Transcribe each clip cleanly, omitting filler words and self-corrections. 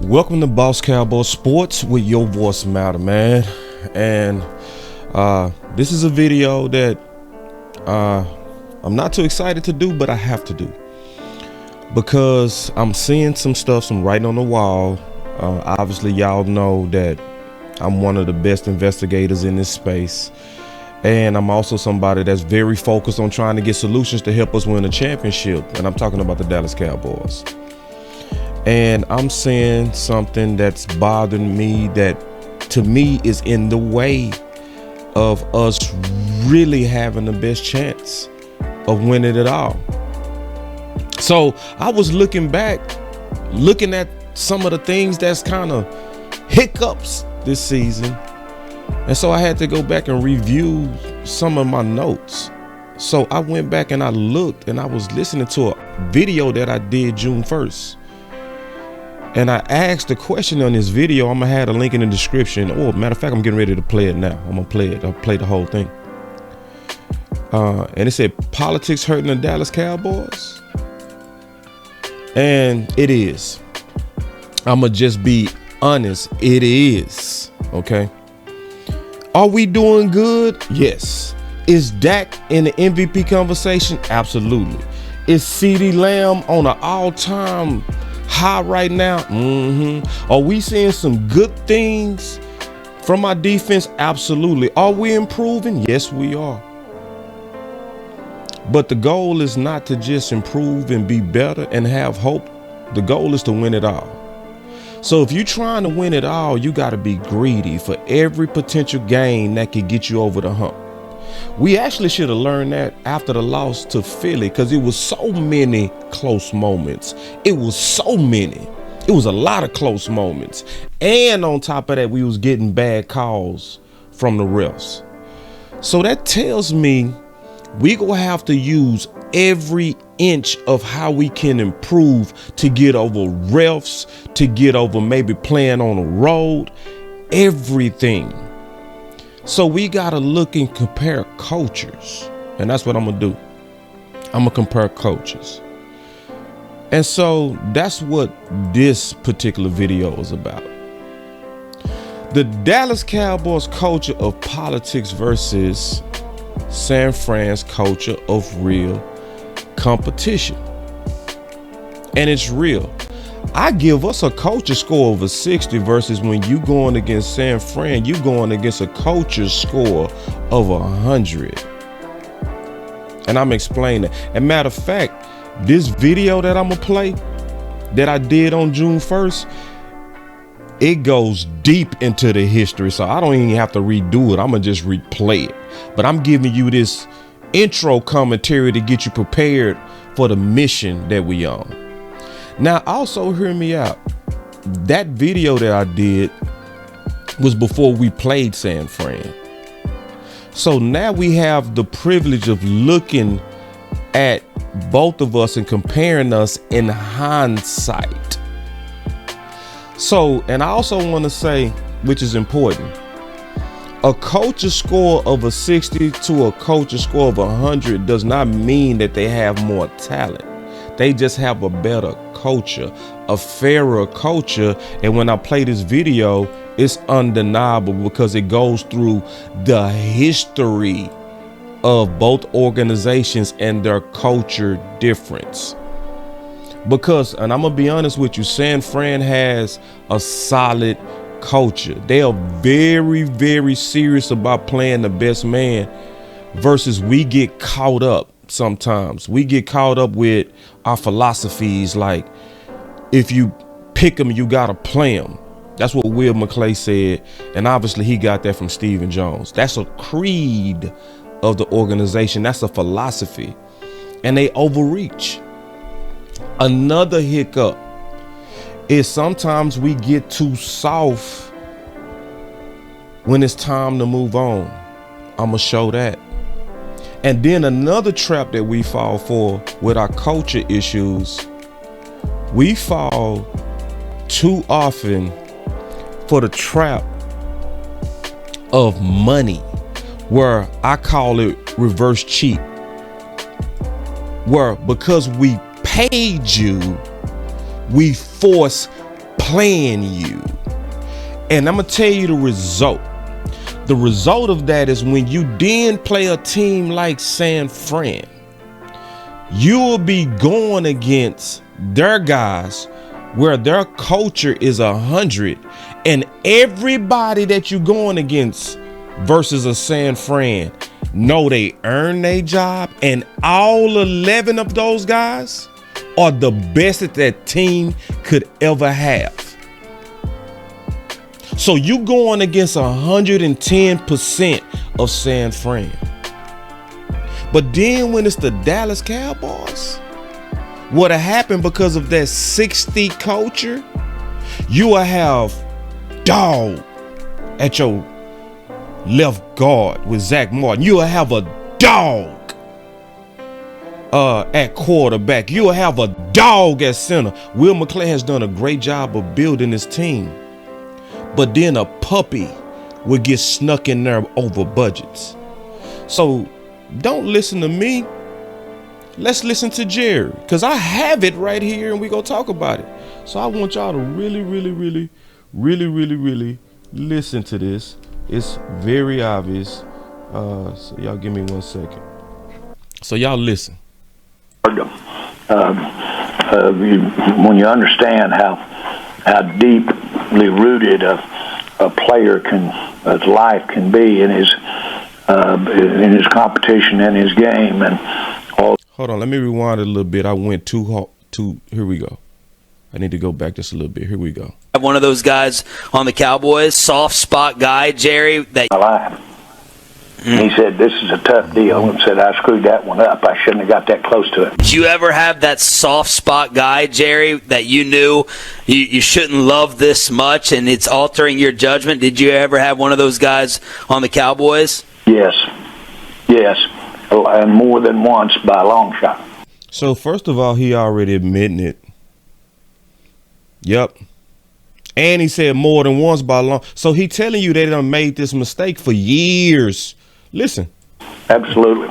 Welcome to Boss Cowboy Sports with your voice matter, man. And this is a video that I'm not too excited to do, but I have to do because I'm seeing some stuff, some writing on the wall. Obviously, y'all know that I'm one of the best investigators in this space, and I'm also somebody that's very focused on trying to get solutions to help us win a championship. And I'm talking about the Dallas Cowboys. And I'm seeing something that's bothering me that to me is in the way of us really having the best chance of winning it all. So I was looking at some of the things that's kind of hiccups this season. And so I had to go back and review some of my notes. So I went back and I looked and I was listening to a video that I did June 1st. And I asked a question on this video. I'm gonna have a link in the description. Oh, matter of fact, I'm getting ready to play it now. I'm gonna play it. I'll play the whole thing. And it said, politics hurting the Dallas Cowboys. And it is. I'm gonna just be honest. It is. Okay. Are we doing good? Yes. Is Dak in the MVP conversation? Absolutely. Is CeeDee Lamb on an all-time high right now? Are we seeing some good things from our defense? Absolutely. Are we improving? Yes, we are. But the goal is not to just improve and be better and have hope. The goal is to win it all. So if you're trying to win it all, you got to be greedy for every potential gain that could get you over the hump. We actually should have learned that after the loss to Philly, because it was so many close moments. It was so many. It was a lot of close moments. And on top of that, we was getting bad calls from the refs. So that tells me we gonna have to use every inch of how we can improve to get over refs, to get over maybe playing on the road, everything. So we got to look and compare cultures. And that's what I'm going to do. I'm going to compare cultures. And so that's what this particular video is about. The Dallas Cowboys culture of politics versus San Fran's culture of real competition. And it's real. I give us a culture score of a 60 versus when you going against San Fran, you going against a culture score of 100. And I'm explaining. And matter of fact, this video that I'm gonna play that I did on June 1st, it goes deep into the history. So I don't even have to redo it. I'm gonna just replay it. But I'm giving you this intro commentary to get you prepared for the mission that we on. Now, also hear me out. That video that I did was before we played San Fran. So now we have the privilege of looking at both of us and comparing us in hindsight. So, and I also want to say, which is important, a culture score of a 60 to a culture score of 100 does not mean that they have more talent. They just have a better culture, a fairer culture. And when I play this video, it's undeniable because it goes through the history of both organizations and their culture difference. Because, and I'm gonna be honest with you, San Fran has a solid culture. They are very, very serious about playing the best man versus we get caught up. Sometimes we get caught up with our philosophies, like if you pick them, you gotta play them. That's what Will McClay said, and obviously he got that from Stephen Jones. That's a creed of the organization. That's a philosophy, and they overreach. Another hiccup is sometimes we get too soft when it's time to move on. I'm gonna show that. And then another trap that we fall for with our culture issues, we fall too often for the trap of money, where I call it reverse cheat, where because we paid you, we force playing you. And I'm going to tell you the result. The result of that is when you then play a team like San Fran, you will be going against their guys where their culture is 100, and everybody that you're going against versus a San Fran know they earn their job, and all 11 of those guys are the best that that team could ever have. So you going against 110% of San Fran. But then when it's the Dallas Cowboys, what'll happen because of that 60 culture, you will have dog at your left guard with Zach Martin. You will have a dog at quarterback. You will have a dog at center. Will McClay has done a great job of building his team. But then a puppy would get snuck in there over budgets. So don't listen to me. Let's listen to Jerry, because I have it right here and we gonna talk about it. So I want y'all to really listen to this. It's very obvious. So y'all give me 1 second. So y'all listen. When you understand how deeply rooted a player his life can be in his competition and his game and all. Hold on, let me rewind it a little bit. I went too. Here we go. I need to go back just a little bit. Here we go. One of those guys on the Cowboys, soft spot guy, Jerry. That my life. He said, "This is a tough deal," and said, "I screwed that one up. I shouldn't have got that close to it." Did you ever have that soft spot guy, Jerry, that you knew you shouldn't love this much and it's altering your judgment? Did you ever have one of those guys on the Cowboys? Yes, and more than once by a long shot. So first of all, he already admitting it. Yep. And he said more than once by long. So he telling you they done made this mistake for years. Listen. Absolutely.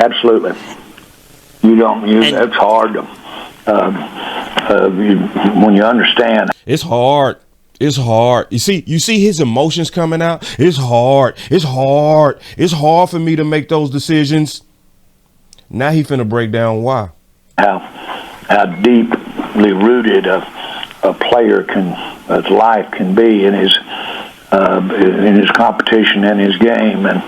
It's hard when you understand. It's hard. You see his emotions coming out. It's hard for me to make those decisions. Now he finna break down why. How deeply rooted a player his life can be in his competition and his game and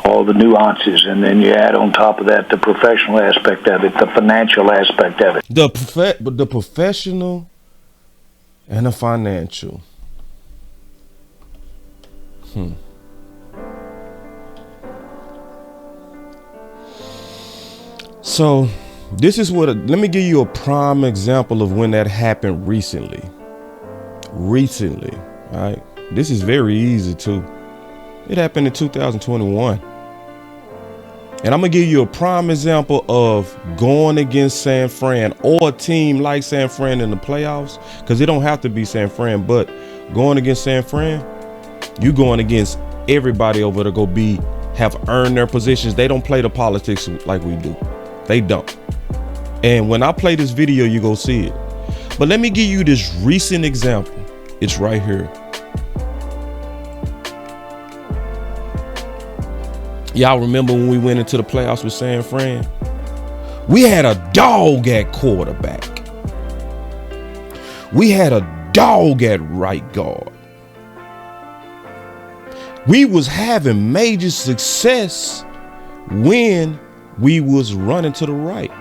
all the nuances, and then you add on top of that the professional aspect of it, the financial aspect of it. The professional and the financial. So this is let me give you a prime example of when that happened recently, right? This is very easy too. It happened in 2021. And I'm going to give you a prime example of going against San Fran or a team like San Fran in the playoffs, because it don't have to be San Fran, but going against San Fran, you going against everybody over to have earned their positions. They don't play the politics like we do. They don't. And when I play this video, you go see it. But let me give you this recent example. It's right here. Y'all remember when we went into the playoffs with San Fran? We had a dog at quarterback. We had a dog at right guard. We was having major success when we was running to the right.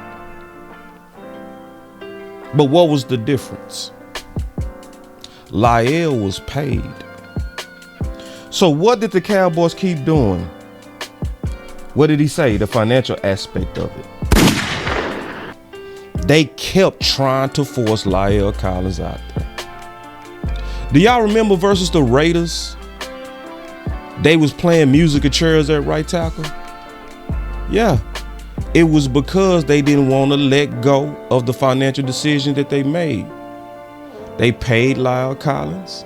But what was the difference? Lyle was paid. So what did the Cowboys keep doing? What did he say? The financial aspect of it. They kept trying to force Lyle Collins out there. Do y'all remember versus the Raiders? They was playing musical chairs at right tackle. Yeah. It was because they didn't want to let go of the financial decision that they made. They paid Lyle Collins.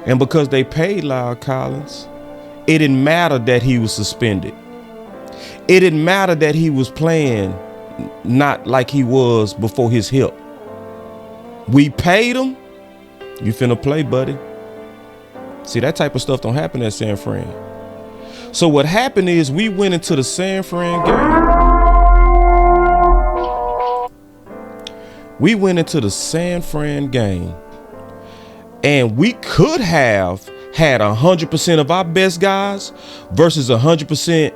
And because they paid Lyle Collins, it didn't matter that he was suspended. It didn't matter that he was playing not like he was before his hip. We paid him You finna play, buddy. See, that type of stuff don't happen at San Fran. So what happened is we went into the San Fran game. We went into the San Fran game, and we could have had 100% of our best guys versus 100%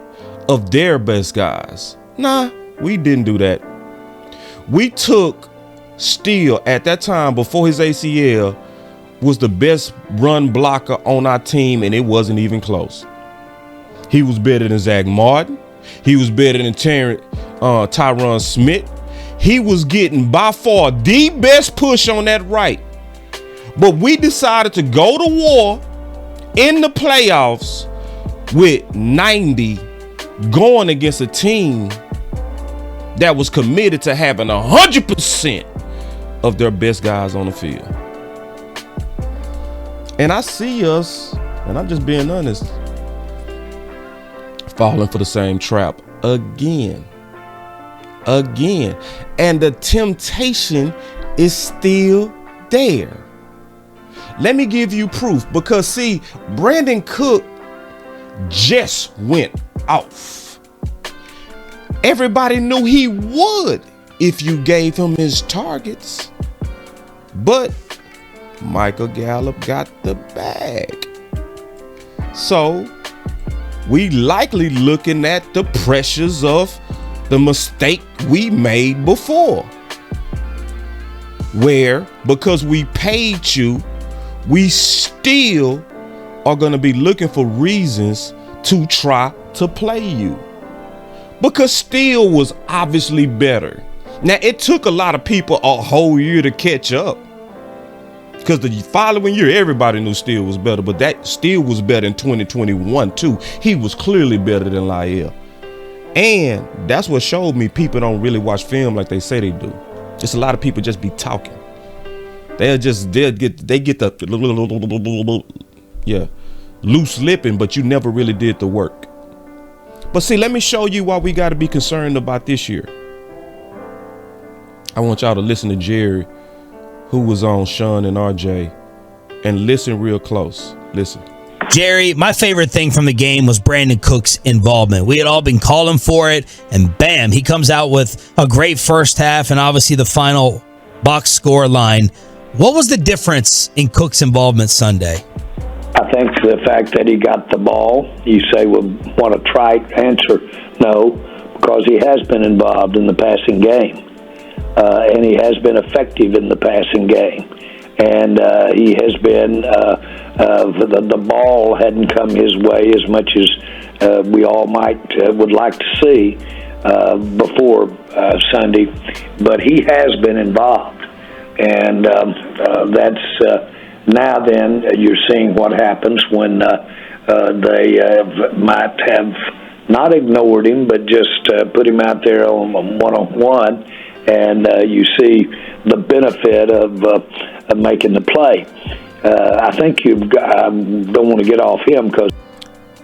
of their best guys. Nah, we didn't do that. We took Steele at that time before his ACL was the best run blocker on our team, and it wasn't even close. He was better than Zach Martin. He was better than Tyron Smith. He was getting by far the best push on that right. But we decided to go to war in the playoffs with 90 going against a team that was committed to having 100% of their best guys on the field. And I see us, and I'm just being honest, falling for the same trap again. And the temptation is still there. Let me give you proof, because see, Brandon Cook just went off. Everybody knew he would if you gave him his targets. But Michael Gallup got the bag. So we likely looking at the pressures of the mistake we made before, where because we paid you, we still are going to be looking for reasons to try to play you, because Steele was obviously better. Now, it took a lot of people a whole year to catch up, because the following year everybody knew Steele was better, but that Steele was better in 2021 too. He was clearly better than Lyle. And that's what showed me people don't really watch film like they say they do. Just a lot of people just be talking. They get the loose lipping, but you never really did the work. But see, let me show you why we got to be concerned about this year. I want y'all to listen to Jerry, who was on Sean and RJ, and listen real close. Listen. Jerry, my favorite thing from the game was Brandon Cook's involvement. We had all been calling for it, and bam, he comes out with a great first half and obviously the final box score line. What was the difference in Cook's involvement Sunday? I think the fact that he got the ball, you say, would want a trite answer, no, because he has been involved in the passing game, and he has been effective in the passing game, and he has been. The ball hadn't come his way as much as we all would like to see before Sunday, but he has been involved, and that's now. Then you're seeing what happens when they might have not ignored him, but just put him out there on one-on-one, and you see the benefit of making the play. I think I don't want to get off him because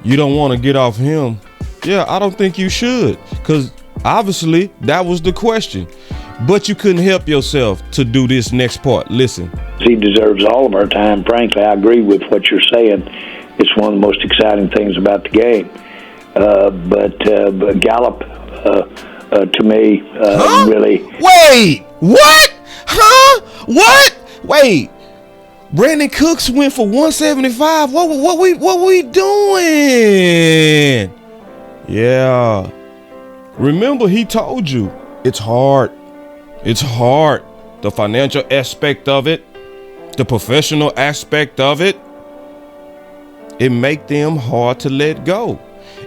you don't want to get off him. Yeah, I don't think you should, because obviously that was the question. But you couldn't help yourself to do this next part. Listen. He deserves all of our time, frankly. I agree with what you're saying. It's one of the most exciting things about the game. But Gallup, to me, really... Wait! What? Huh? What? Wait. Brandon Cooks went for 175. What we doing? Yeah. Remember, he told you it's hard. It's hard. The financial aspect of it, the professional aspect of it, it make them hard to let go.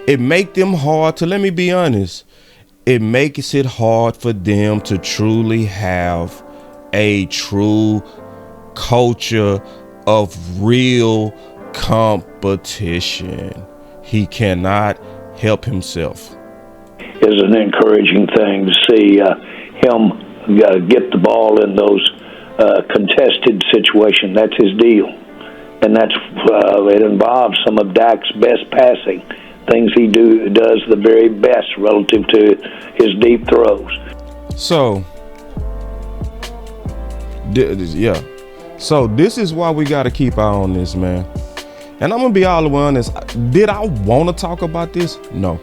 It make them hard to, let me be honest, it makes it hard for them to truly have a true culture of real competition. He cannot help himself. Is an encouraging thing to see him get the ball in those contested situations. That's his deal, and that's it involves some of Dak's best passing things. He does the very best relative to his deep throws. So, yeah. So this is why we got to keep eye on this, man. And I'm gonna be all the way honest. Did I want to talk about this? No.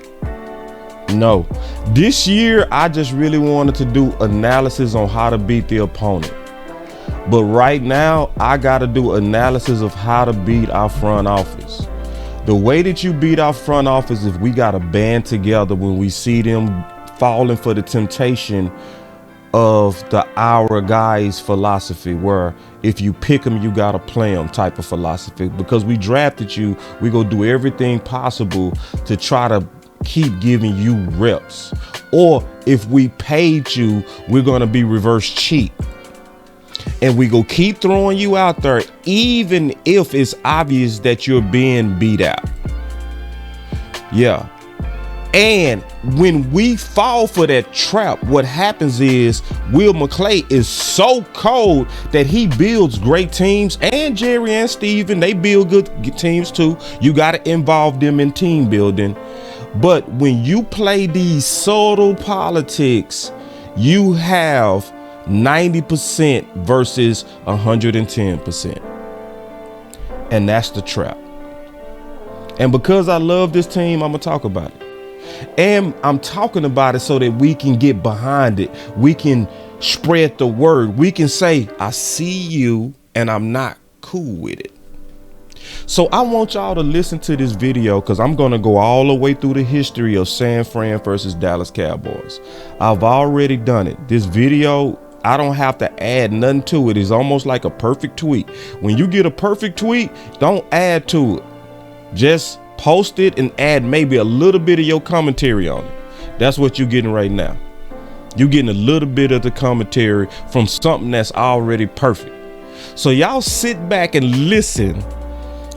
This year, I just really wanted to do analysis on how to beat the opponent. But right now, I got to do analysis of how to beat our front office. The way that you beat our front office is we got to band together when we see them falling for the temptation of the our guys philosophy, where if you pick them, you got to play them type of philosophy. Because we drafted you, we go do everything possible to try to keep giving you reps. Or if we paid you, we're going to be reverse cheap. And we go keep throwing you out there, even if it's obvious that you're being beat out. Yeah. And when we fall for that trap, what happens is Will McClay is so cold that he builds great teams, and Jerry and Steven, they build good teams too. You got to involve them in team building. But when you play these subtle politics, you have 90% versus 110%. And that's the trap. And because I love this team, I'm going to talk about it. And I'm talking about it so that we can get behind it. We can spread the word. We can say, I see you and I'm not cool with it. So I want y'all to listen to this video because I'm going to go all the way through the history of San Fran versus Dallas Cowboys. I've already done it. This video, I don't have to add nothing to it. It's almost like a perfect tweet. When you get a perfect tweet, don't add to it. Just post it and add maybe a little bit of your commentary on it. That's what you're getting right now. You're getting a little bit of the commentary from something that's already perfect. So y'all sit back and listen.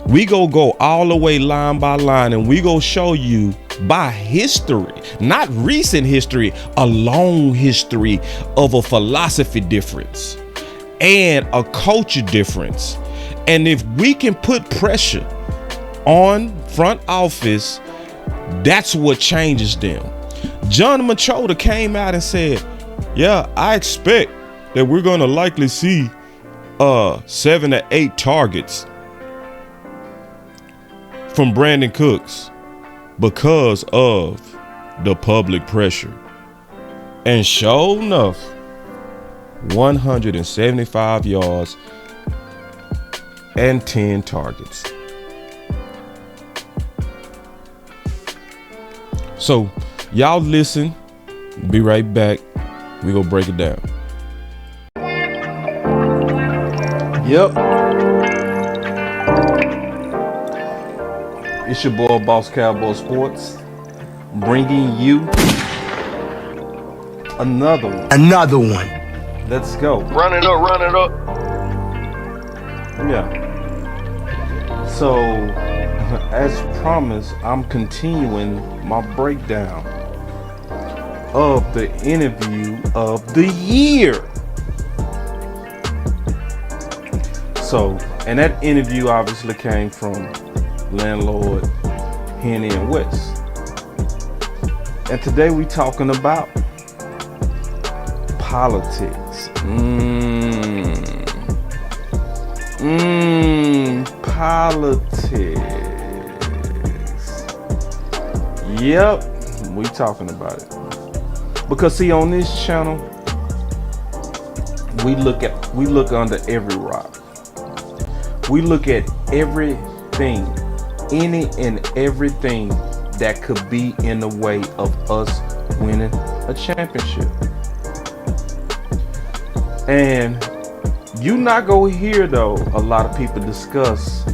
We go all the way line by line, and we go show you by history, not recent history, a long history of a philosophy difference and a culture difference. And if we can put pressure on front office, that's what changes them. John Machota came out and said, yeah, I expect that we're going to likely see 7 to 8 targets from Brandon Cooks because of the public pressure. And sure enough, 175 yards and 10 targets. So y'all listen, be right back. We gonna break it down. Yep. It's your boy, Boss Cowboy Sports, bringing you another one. Let's go. Run it up. Yeah. So, as promised, I'm continuing my breakdown of the interview of the year. So, and that interview obviously came from Landlord, Henny, and West. And today we talking about politics. Politics. Yep, we talking about it. Because see, on this channel, we look under every rock. We look at everything, any and everything that could be in the way of us winning a championship. And you not gonna hear though a lot of people discuss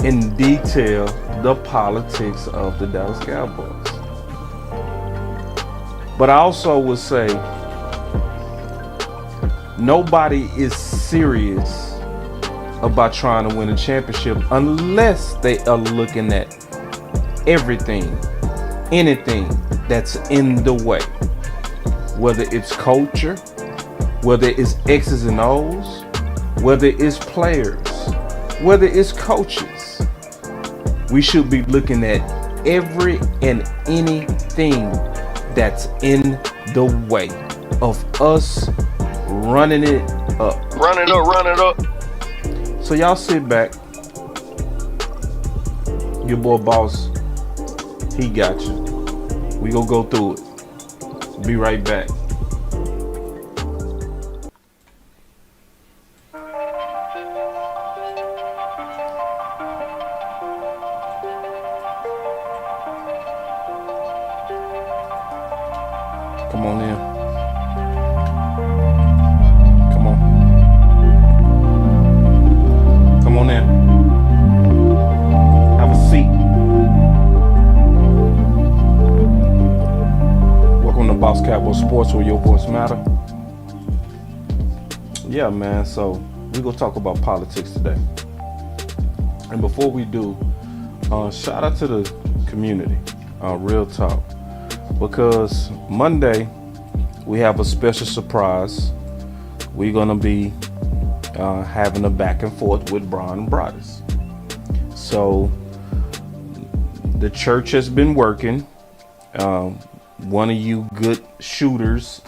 in detail the politics of the Dallas Cowboys. But I also would say nobody is serious about trying to win a championship unless they are looking at everything, anything that's in the way, whether it's culture, whether it's X's and O's, whether it's players, whether it's coaches. We should be looking at every and anything that's in the way of us running it up. Run it up. So y'all sit back. Your boy Boss, he got you. We gonna go through it. Be right back. Come on in. Come on. Come on in. Have a seat. Welcome to BossCowboySports, where your voice matter. Yeah, man. So we're gonna talk about politics today. And before we do, shout out to the community. Real talk. Because Monday we have a special surprise. We're gonna be having a back and forth with Brian Broaddus. So the church has been working. One of you good shooters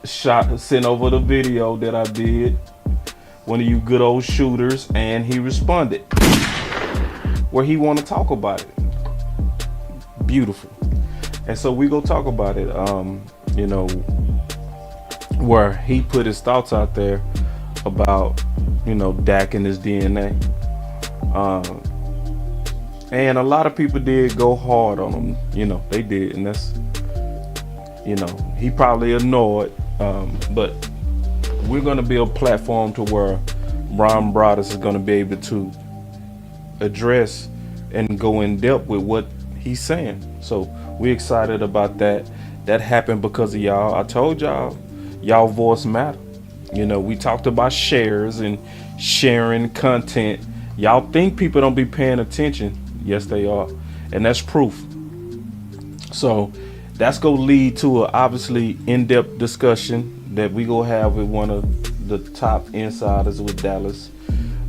sent over the video that I did. One of you good old shooters, and he responded where he want to talk about it. Beautiful. And so we go talk about it, where he put his thoughts out there about, Dak and his DNA. And a lot of people did go hard on him, they did. And that's, he probably annoyed, but we're going to build a platform to where Brian Broaddus is going to be able to address and go in depth with what he's saying. So we're excited about that. That happened because of y'all. I told y'all voice matter. We talked about shares and sharing content. Y'all think people don't be paying attention. Yes, they are. And that's proof. So that's going to lead to a obviously in-depth discussion that we going to have with one of the top insiders with Dallas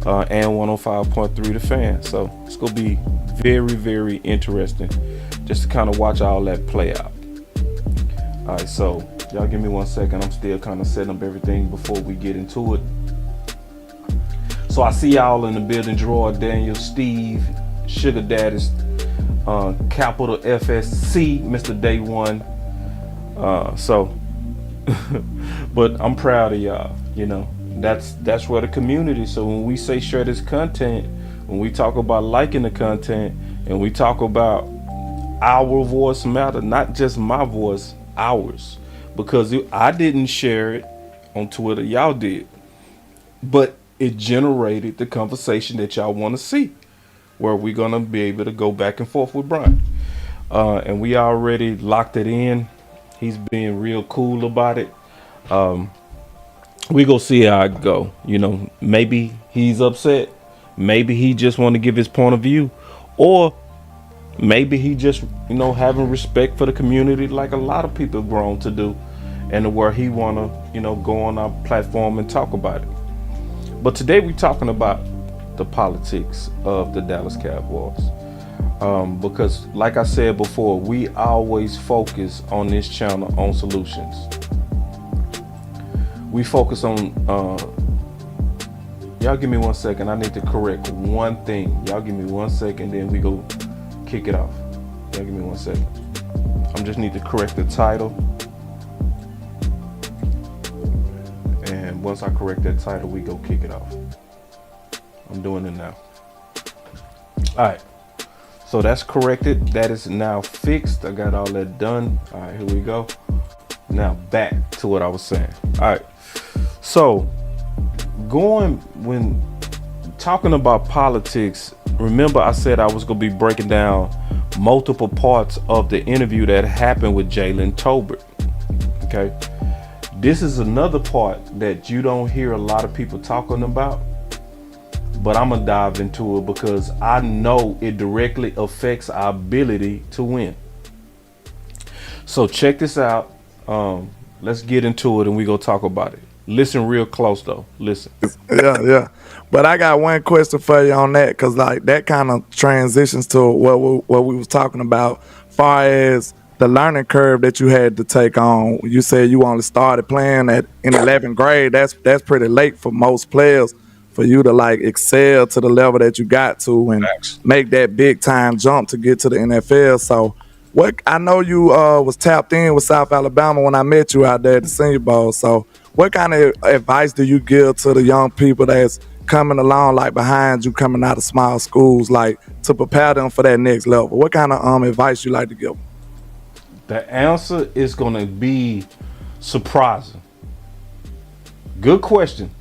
and 105.3 The Fan. So it's going to be very, very interesting just to kind of watch all that play out. All right, so y'all give me 1 second. I'm still kind of setting up everything before we get into it. So I see y'all in the building. Gerard, Daniel, Steve, Sugar Daddy's, capital FSC, Mr. Day One. But I'm proud of y'all. That's where the community. So when we say share this content, when we talk about liking the content, and we talk about our voice matter, not just my voice, ours. Because I didn't share it on Twitter, y'all did. But it generated the conversation that y'all want to see, where we're going to be able to go back and forth with Brian. And we already locked it in. He's being real cool about it. We go see how it go. Maybe he's upset. Maybe he just want to give his point of view. Or maybe he just, having respect for the community like a lot of people have grown to do. And where he want to, go on our platform and talk about it. But today we're talking about the politics of the Dallas Cowboys. Because like I said before, we always focus on this channel on solutions. We focus on, y'all give me 1 second. I need to correct one thing. Y'all give me 1 second, then we go kick it off. Y'all give me 1 second. I just need to correct the title. And once I correct that title, we go kick it off. I'm doing it now. All right. So that's corrected. That is now fixed. I got all that done. All right, here we go. Now back to what I was saying. All right. So when talking about politics, remember I said I was going to be breaking down multiple parts of the interview that happened with Jalen Tolbert. Okay. This is another part that you don't hear a lot of people talking about, but I'm going to dive into it because I know it directly affects our ability to win. So check this out. Let's get into it and we go talk about it. Listen real close though. Listen. Yeah. But I got one question for you on that, because that kind of transitions to what we was talking about, far as the learning curve that you had to take on. You said you only started playing in 11th grade. That's pretty late for most players. for you to like excel to the level that you got to and make that big time jump to get to the NFL. So what I know you was tapped in with South Alabama when I met you out there at the Senior Bowl. So what kind of advice do you give to the young people that's coming along like behind you, coming out of small schools, like to prepare them for that next level? What kind of advice you like to give them? The answer is going to be surprising. Good question.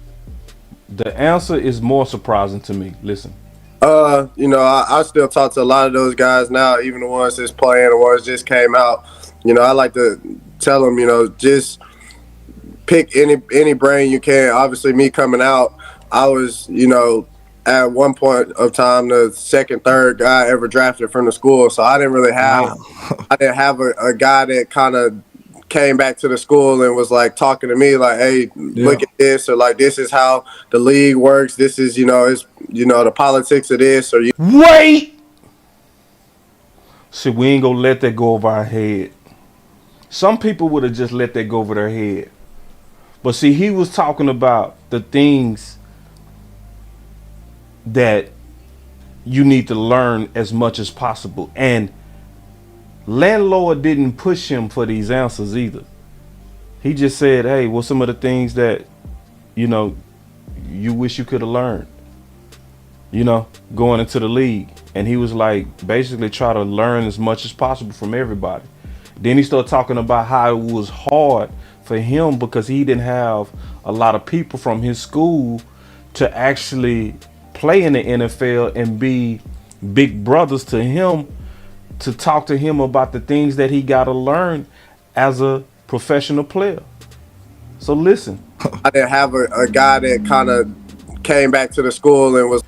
The answer is more surprising to me. Listen. I still talk to a lot of those guys now, even the ones that's playing, the ones just came out. I like to tell them, just pick any brain you can. Obviously, me coming out, I was, at one point of time, the second, third guy ever drafted from the school. So I didn't really have, a guy that kind of came back to the school and was like talking to me like, hey, look at this, or like, this is how the league works. This is, it's, the politics of this, or wait. See, we ain't gonna let that go over our head. Some people would have just let that go over their head. But see, he was talking about the things that you need to learn as much as possible. And landlord didn't push him for these answers either. He just said, hey, what's some of the things that, you wish you could have learned, going into the league. And he was like, basically try to learn as much as possible from everybody. Then he started talking about how it was hard for him because he didn't have a lot of people from his school to actually play in the NFL and be big brothers to him, to talk to him about the things that he got to learn as a professional player. So listen. I didn't have a guy that kind of came back to the school and was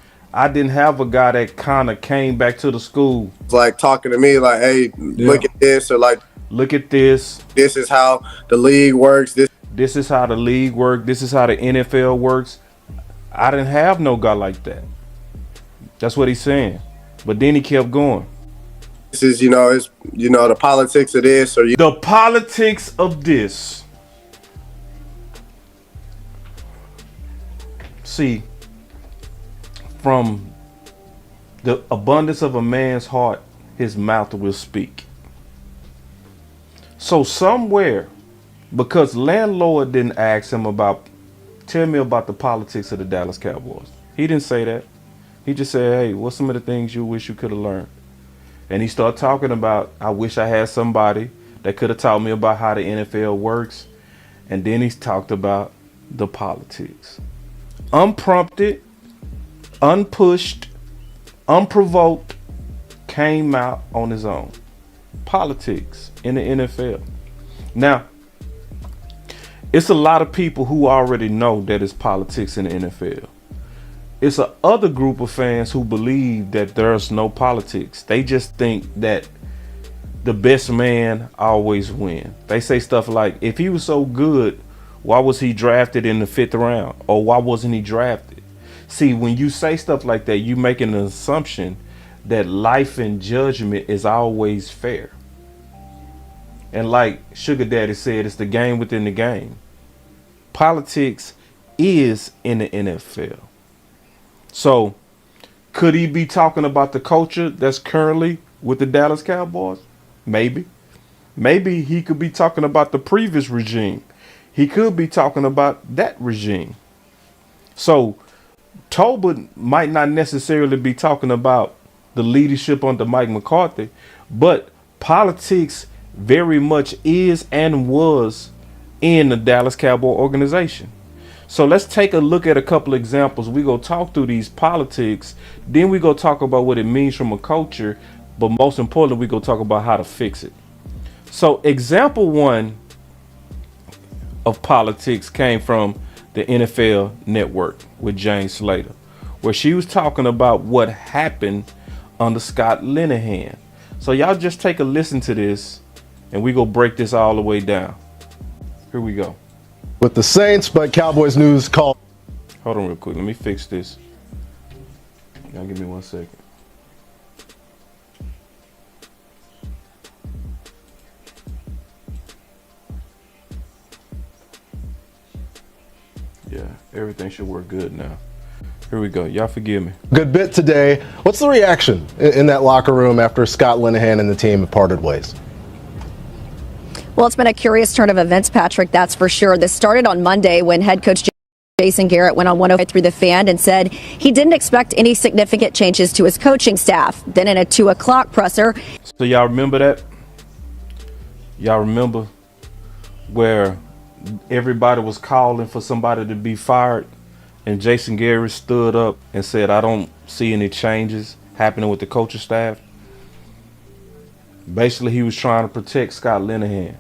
like talking to me like, hey, look at this, or like, look at this. This is how the league works. This is how the league works. This is how the NFL works. I didn't have no guy like that. That's what he's saying. But then he kept going. This is, it's, the politics of this, or the politics of this. See, from the abundance of a man's heart, his mouth will speak. So somewhere, because landlord didn't ask him tell me about the politics of the Dallas Cowboys. He didn't say that. He just said, hey, what's some of the things you wish you could have learned? And he started talking about, I wish I had somebody that could have taught me about how the NFL works. And then he talked about the politics. Unprompted, unpushed, unprovoked, came out on his own. Politics in the NFL. Now, it's a lot of people who already know that it's politics in the NFL. It's a other group of fans who believe that there's no politics. They just think that the best man always wins. They say stuff like, if he was so good, why was he drafted in the 5th round? Or why wasn't he drafted? See, when you say stuff like that, you make an assumption that life and judgment is always fair. And like Sugar Daddy said, it's the game within the game. Politics is in the NFL. So could he be talking about the culture that's currently with the Dallas Cowboys? Maybe. Maybe he could be talking about the previous regime. He could be talking about that regime. So Tolbert might not necessarily be talking about the leadership under Mike McCarthy, but politics very much is and was in the Dallas Cowboy organization. So let's take a look at a couple examples. We go talk through these politics, then we go talk about what it means from a culture, but most importantly, we go talk about how to fix it. So example one of politics came from the NFL Network with Jane Slater, where she was talking about what happened under Scott Linehan. So y'all just take a listen to this and we go break this all the way down. Here we go. With the Saints, but Cowboys news call. Hold on real quick. Let me fix this. Y'all give me 1 second. Yeah, everything should work good now. Here we go. Y'all forgive me. Good bit today. What's the reaction in that locker room after Scott Linehan and the team have parted ways? Well, it's been a curious turn of events, Patrick, that's for sure. This started on Monday when head coach Jason Garrett went on 105 through the Fan and said he didn't expect any significant changes to his coaching staff. Then in a 2 o'clock presser. So y'all remember that? Y'all remember where everybody was calling for somebody to be fired? And Jason Garrett stood up and said, I don't see any changes happening with the coaching staff. Basically, he was trying to protect Scott Linehan.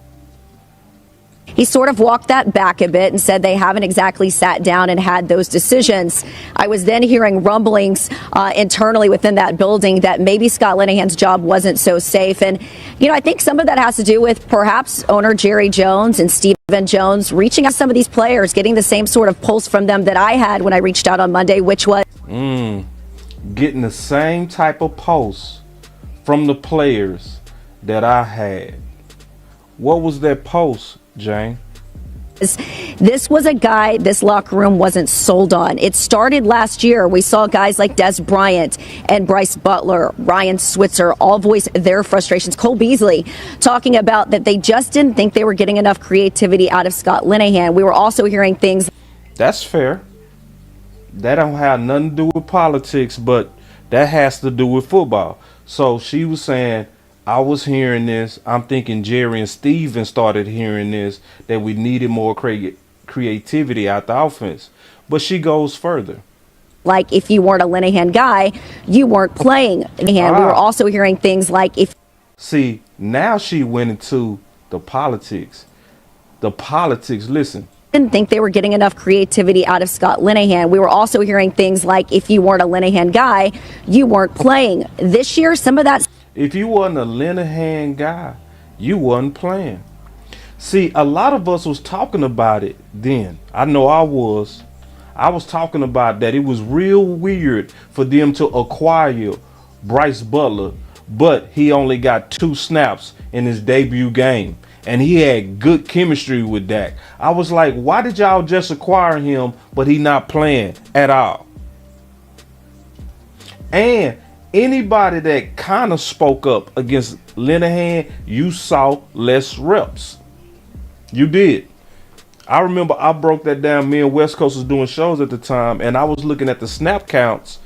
He sort of walked that back a bit and said they haven't exactly sat down and had those decisions. I was then hearing rumblings internally within that building that maybe Scott Linehan's job wasn't so safe. And, you know, I think some of that has to do with perhaps owner Jerry Jones and Stephen Jones reaching out to some of these players, getting the same sort of pulse from them that I had when I reached out on Monday, which was getting the same type of pulse from the players that I had. What was that pulse, Jane? This was a guy this locker room wasn't sold on. It started last year. We saw guys like Des Bryant and Bryce Butler, Ryan Switzer, all voice their frustrations. Cole Beasley talking about that they just didn't think they were getting enough creativity out of Scott Linehan. We were also hearing things. That's fair. That don't have nothing to do with politics, but that has to do with football. So she was saying, I was hearing this. I'm thinking Jerry and Steven started hearing this, that we needed more creativity out the offense. But she goes further. Like, if you weren't a Linehan guy, you weren't playing Linehan. We were also hearing things like if. See, now she went into the politics. The politics, listen. Didn't think they were getting enough creativity out of Scott Linehan. We were also hearing things like if you weren't a Linehan guy, you weren't playing. This year, some of that. If you wasn't a Linehan guy, you wasn't playing. See, a lot of us was talking about it then. I know I was. I was talking about that it was real weird for them to acquire Bryce Butler, but he only got 2 snaps in his debut game. And he had good chemistry with Dak. I was like, why did y'all just acquire him, but he not playing at all? And anybody that kind of spoke up against Linehan, you saw less reps. You did. I remember I broke that down. Me and West Coast was doing shows at the time, and I was looking at the snap counts.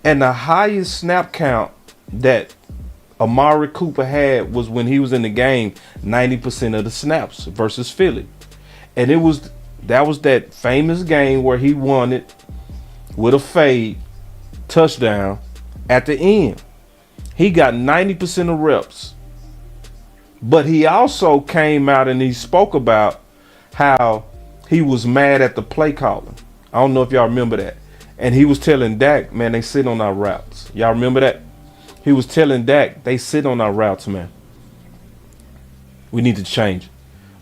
And the highest snap count that Amari Cooper had was when he was in the game, 90% of the snaps versus Philly. And that was that famous game where he won it with a fade touchdown at the end. He got 90% of reps. But he also came out and he spoke about how he was mad at the play calling. I don't know if y'all remember that. And he was telling Dak, man, they sit on our routes. Y'all remember that? He was telling Dak, they sit on our routes, man. We need to change.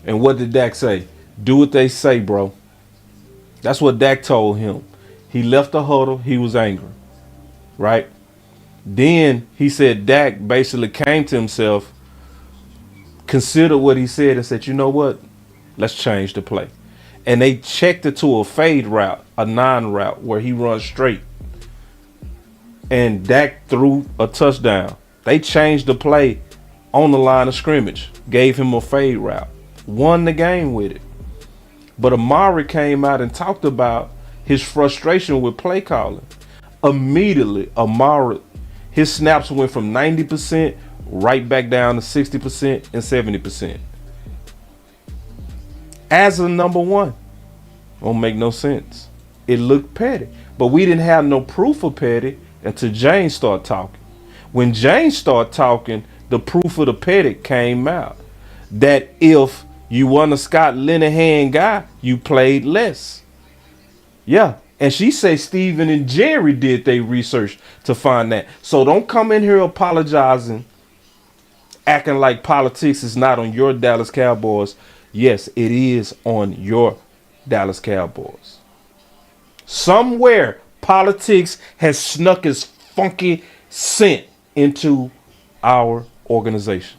And what did Dak say? Do what they say, bro. That's what Dak told him. He left the huddle. He was angry. Right? Then he said Dak basically came to himself, considered what he said, and said, you know what? Let's change the play. And they checked it to a fade route, a 9 route, where he runs straight. And Dak threw a touchdown. They changed the play on the line of scrimmage, gave him a fade route, won the game with it. But Amari came out and talked about his frustration with play calling. Immediately, Amari, his snaps went from 90% right back down to 60% and 70%. As a number one. Don't make no sense. It looked petty. But we didn't have no proof of petty until Jane started talking. When Jane started talking, the proof of the petty came out. That if you weren't a Scott Linehan guy, you played less. Yeah. And she said Steven and Jerry did their research to find that. So don't come in here apologizing, acting like politics is not on your Dallas Cowboys. Yes, it is on your Dallas Cowboys. Somewhere politics has snuck its funky scent into our organization.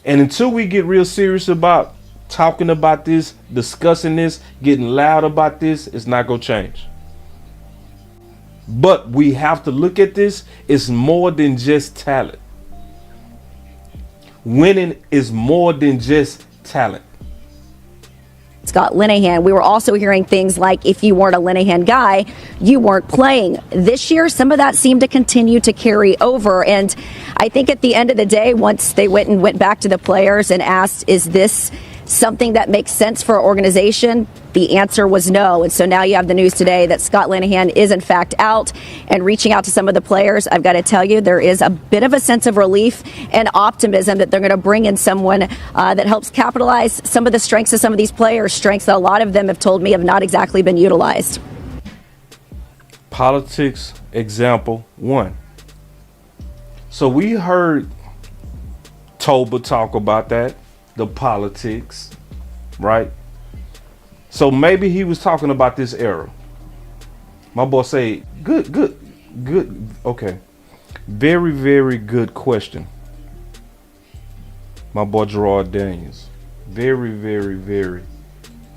And until we get real serious about talking about this, discussing this, getting loud about this, it's not going to change. But we have to look at this. It's more than just talent. Winning is more than just talent. Scott Linehan. We were also hearing things like if you weren't a Linehan guy, you weren't playing. This year, some of that seemed to continue to carry over. And I think at the end of the day, once they went back to the players and asked, is this something that makes sense for our organization? The answer was no. And so now you have the news today that Scott Linehan is in fact out and reaching out to some of the players. I've got to tell you, there is a bit of a sense of relief and optimism that they're going to bring in someone that helps capitalize some of the strengths of some of these players, strengths that a lot of them have told me have not exactly been utilized. Politics example 1. So we heard Toba talk about that, the politics, right? So maybe he was talking about this era. My boy say, good. Okay. Very, very good question. My boy Gerard Daniels. Very, very, very,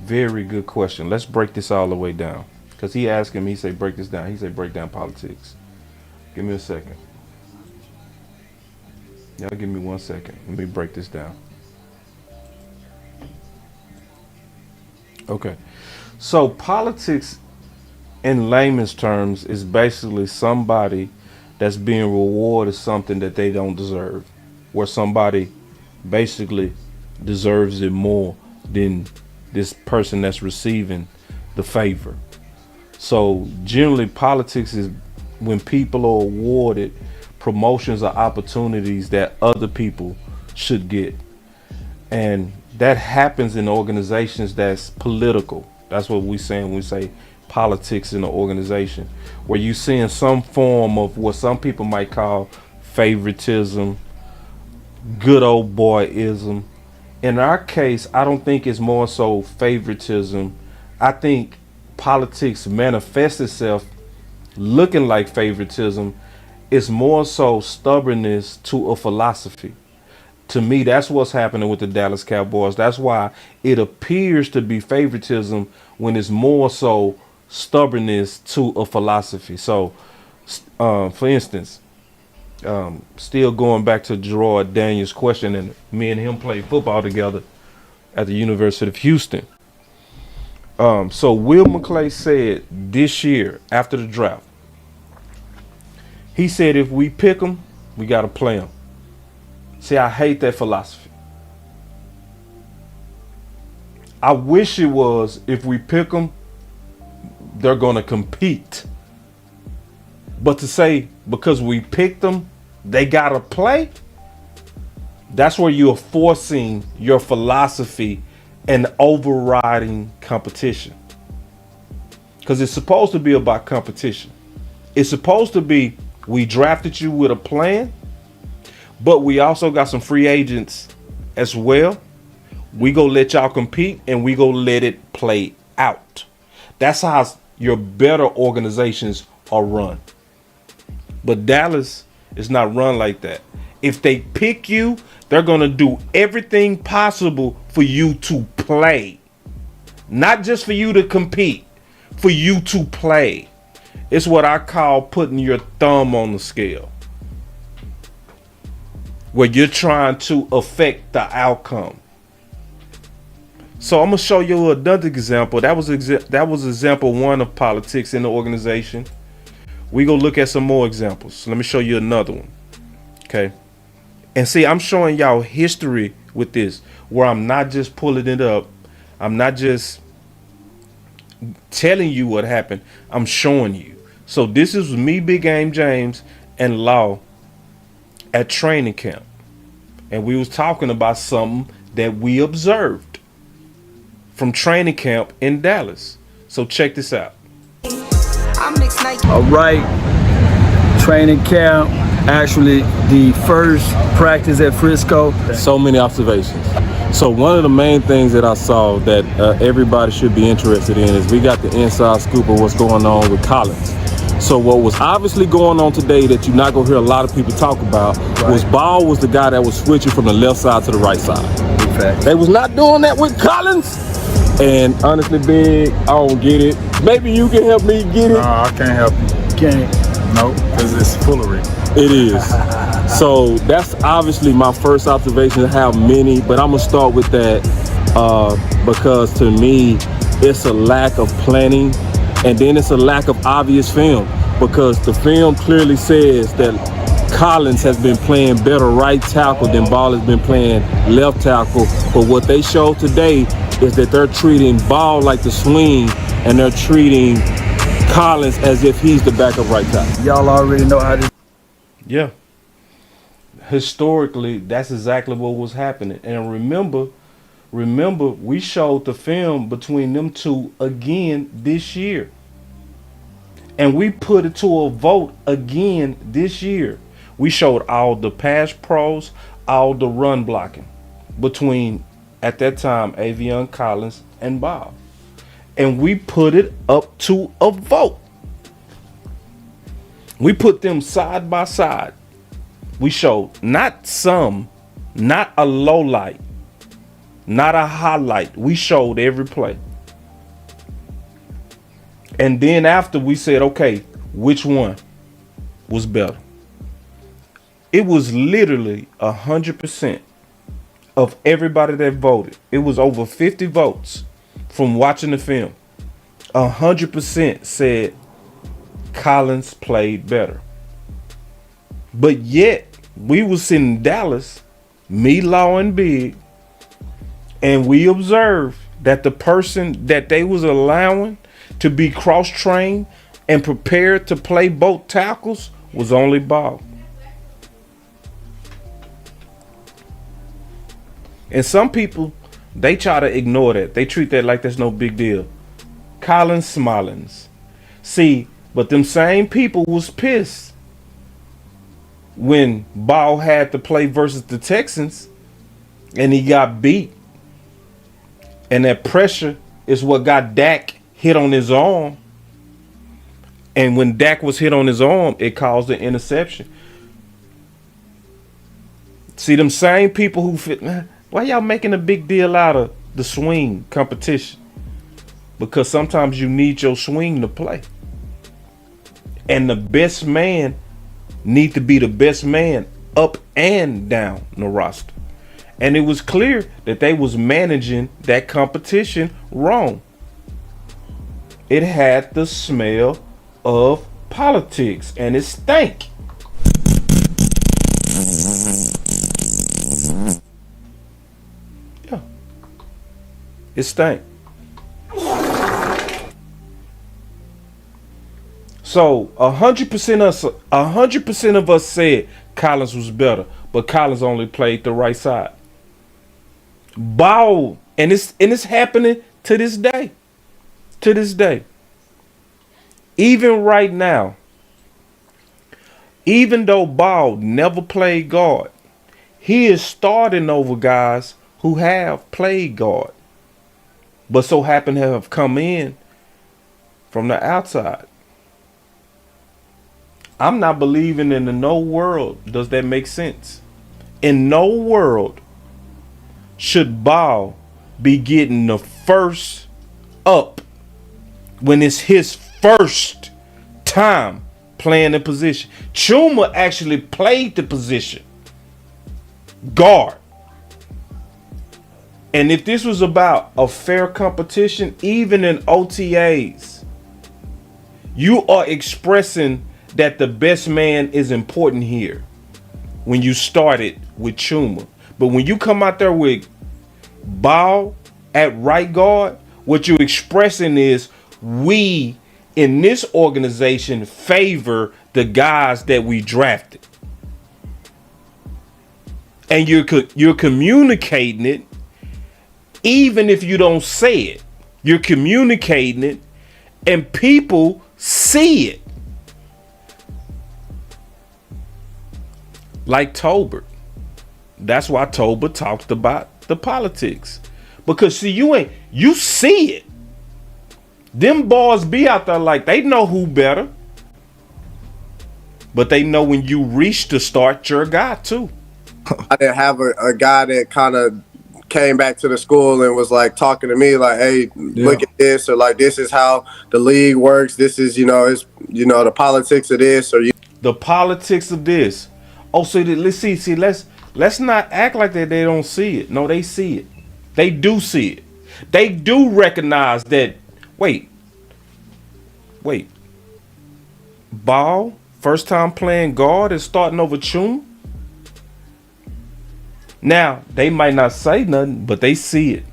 very good question. Let's break this all the way down. Because he asked him, he said, break this down. He said, break down politics. Give me a second. Y'all give me 1 second. Let me break this down. Okay, so politics in layman's terms is basically somebody that's being rewarded something that they don't deserve, where somebody basically deserves it more than this person that's receiving the favor. So generally politics is when people are awarded promotions or opportunities that other people should get. And that happens in organizations that's political. That's what we're saying when we say politics in an organization, where you're seeing some form of what some people might call favoritism, good old boyism. In our case, I don't think it's more so favoritism. I think politics manifests itself looking like favoritism. It's more so stubbornness to a philosophy. To me, that's what's happening with the Dallas Cowboys. That's why it appears to be favoritism when it's more so stubbornness to a philosophy. So, for instance, still going back to Gerard Daniels' question, and me and him played football together at the University of Houston. So Will McClay said this year after the draft, he said if we pick them, we got to play them. See, I hate that philosophy. I wish it was if we pick them, they're going to compete. But to say because we picked them, they got to play, that's where you're forcing your philosophy and overriding competition. Because it's supposed to be about competition. It's supposed to be, we drafted you with a plan, but we also got some free agents as well. We go let y'all compete and we go let it play out. That's how your better organizations are run. But Dallas is not run like that. If they pick you, they're going to do everything possible for you to play. Not just for you to compete, for you to play. It's what I call putting your thumb on the scale, where you're trying to affect the outcome. So I'm gonna show you another example. That was example 1 of politics in the organization. We go look at some more examples. So let me show you another one. Okay. And see, I'm showing y'all history with this, where I'm not just pulling it up. I'm not just telling you what happened. I'm showing you. So this is me, Big Game James, and Law at training camp. And we was talking about something that we observed from training camp in Dallas. So check this out. All right, training camp, actually the first practice at Frisco. So many observations. So one of the main things that I saw that everybody should be interested in is we got the inside scoop of what's going on with Collins. So what was obviously going on today that you're not going to hear a lot of people talk about was Ball was the guy that was switching from the left side to the right side. Exactly. They was not doing that with Collins. And honestly, Big, I don't get it. Maybe you can help me get it. No, I can't help you. game? No, because it's foolery. It is. So that's obviously my first observation of how many, but I'm gonna start with that because to me, it's a lack of planning, and then it's a lack of obvious film because the film clearly says that Collins has been playing better right tackle than Ball has been playing left tackle. But what they showed today is that they're treating Ball like the swing, and they're treating Collins as if he's the backup right tackle. Y'all already know how this. Yeah. Historically, that's exactly what was happening. And remember, we showed the film between them two again this year. And we put it to a vote again this year. We showed all the pass pros, all the run blocking between, at that time, Avion Collins and Bob. And we put it up to a vote. We put them side by side. We showed not some, not a low light, not a highlight. We showed every play. And then after we said, okay, which one was better? It was literally 100% of everybody that voted. It was over 50 votes from watching the film. 100% said Collins played better. But yet, we was in Dallas, me, Law, and Big, and we observed that the person that they was allowing to be cross-trained and prepared to play both tackles was only Bob. And some people, they try to ignore that. They treat that like that's no big deal. Collins Smallins. See, but them same people was pissed when Ball had to play versus the Texans and he got beat. And that pressure is what got Dak hit on his arm. And when Dak was hit on his arm, it caused an interception. See, them same people who fit, man, why y'all making a big deal out of the swing competition? Because sometimes you need your swing to play. And the best man need to be the best man up and down the roster. And it was clear that they was managing that competition wrong. It had the smell of politics, and it stank. Yeah. It stank. So 100% of us said Collins was better, but Collins only played the right side. Ball, and it's happening to this day. To this day. Even right now, even though Ball never played guard, he is starting over guys who have played guard, but so happen to have come in from the outside. I'm not believing in no world does that make sense. In no world should Ball be getting the first up when it's his first time playing the position. Chuma actually played the position guard. And if this was about a fair competition, even in OTAs, you are expressing that the best man is important here when you started with Chuma. But when you come out there with Ball at right guard, what you're expressing is we in this organization favor the guys that we drafted. And you're communicating it even if you don't say it. You're communicating it and people see it. Like Tolbert. That's why Tolbert talked about the politics. Because see, you see it. Them boys be out there like they know who better. But they know when you reach to start your guy too. I didn't have a guy that kind of came back to the school and was like talking to me like, hey, look at this, or like, this is how the league works. This is, it's, the politics of this, or the politics of this. Oh, so let's see, let's not act like that they don't see it. No, they see it. They do see it. They do recognize that. Wait. Ball, first time playing guard and starting over Chum. Now, they might not say nothing, but they see it.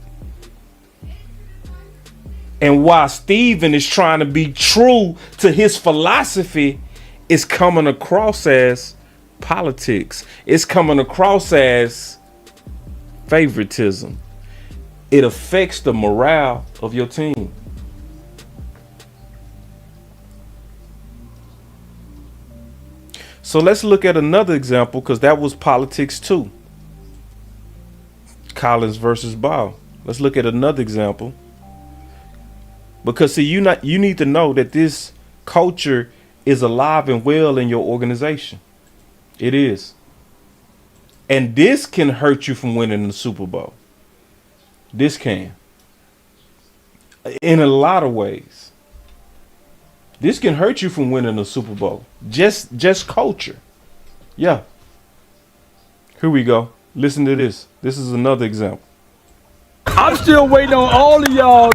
And while Steven is trying to be true to his philosophy, it's coming across as politics. It's coming across as favoritism. It affects the morale of your team. So let's look at another example, because that was politics too. Collins versus Ball. Let's look at another example. Because see, you need to know that this culture is alive and well in your organization. It is. And this can hurt you from winning the Super Bowl. This can. In a lot of ways. This can hurt you from winning the Super Bowl. Just culture. Yeah. Here we go. Listen to this. This is another example. I'm still waiting on all of y'all.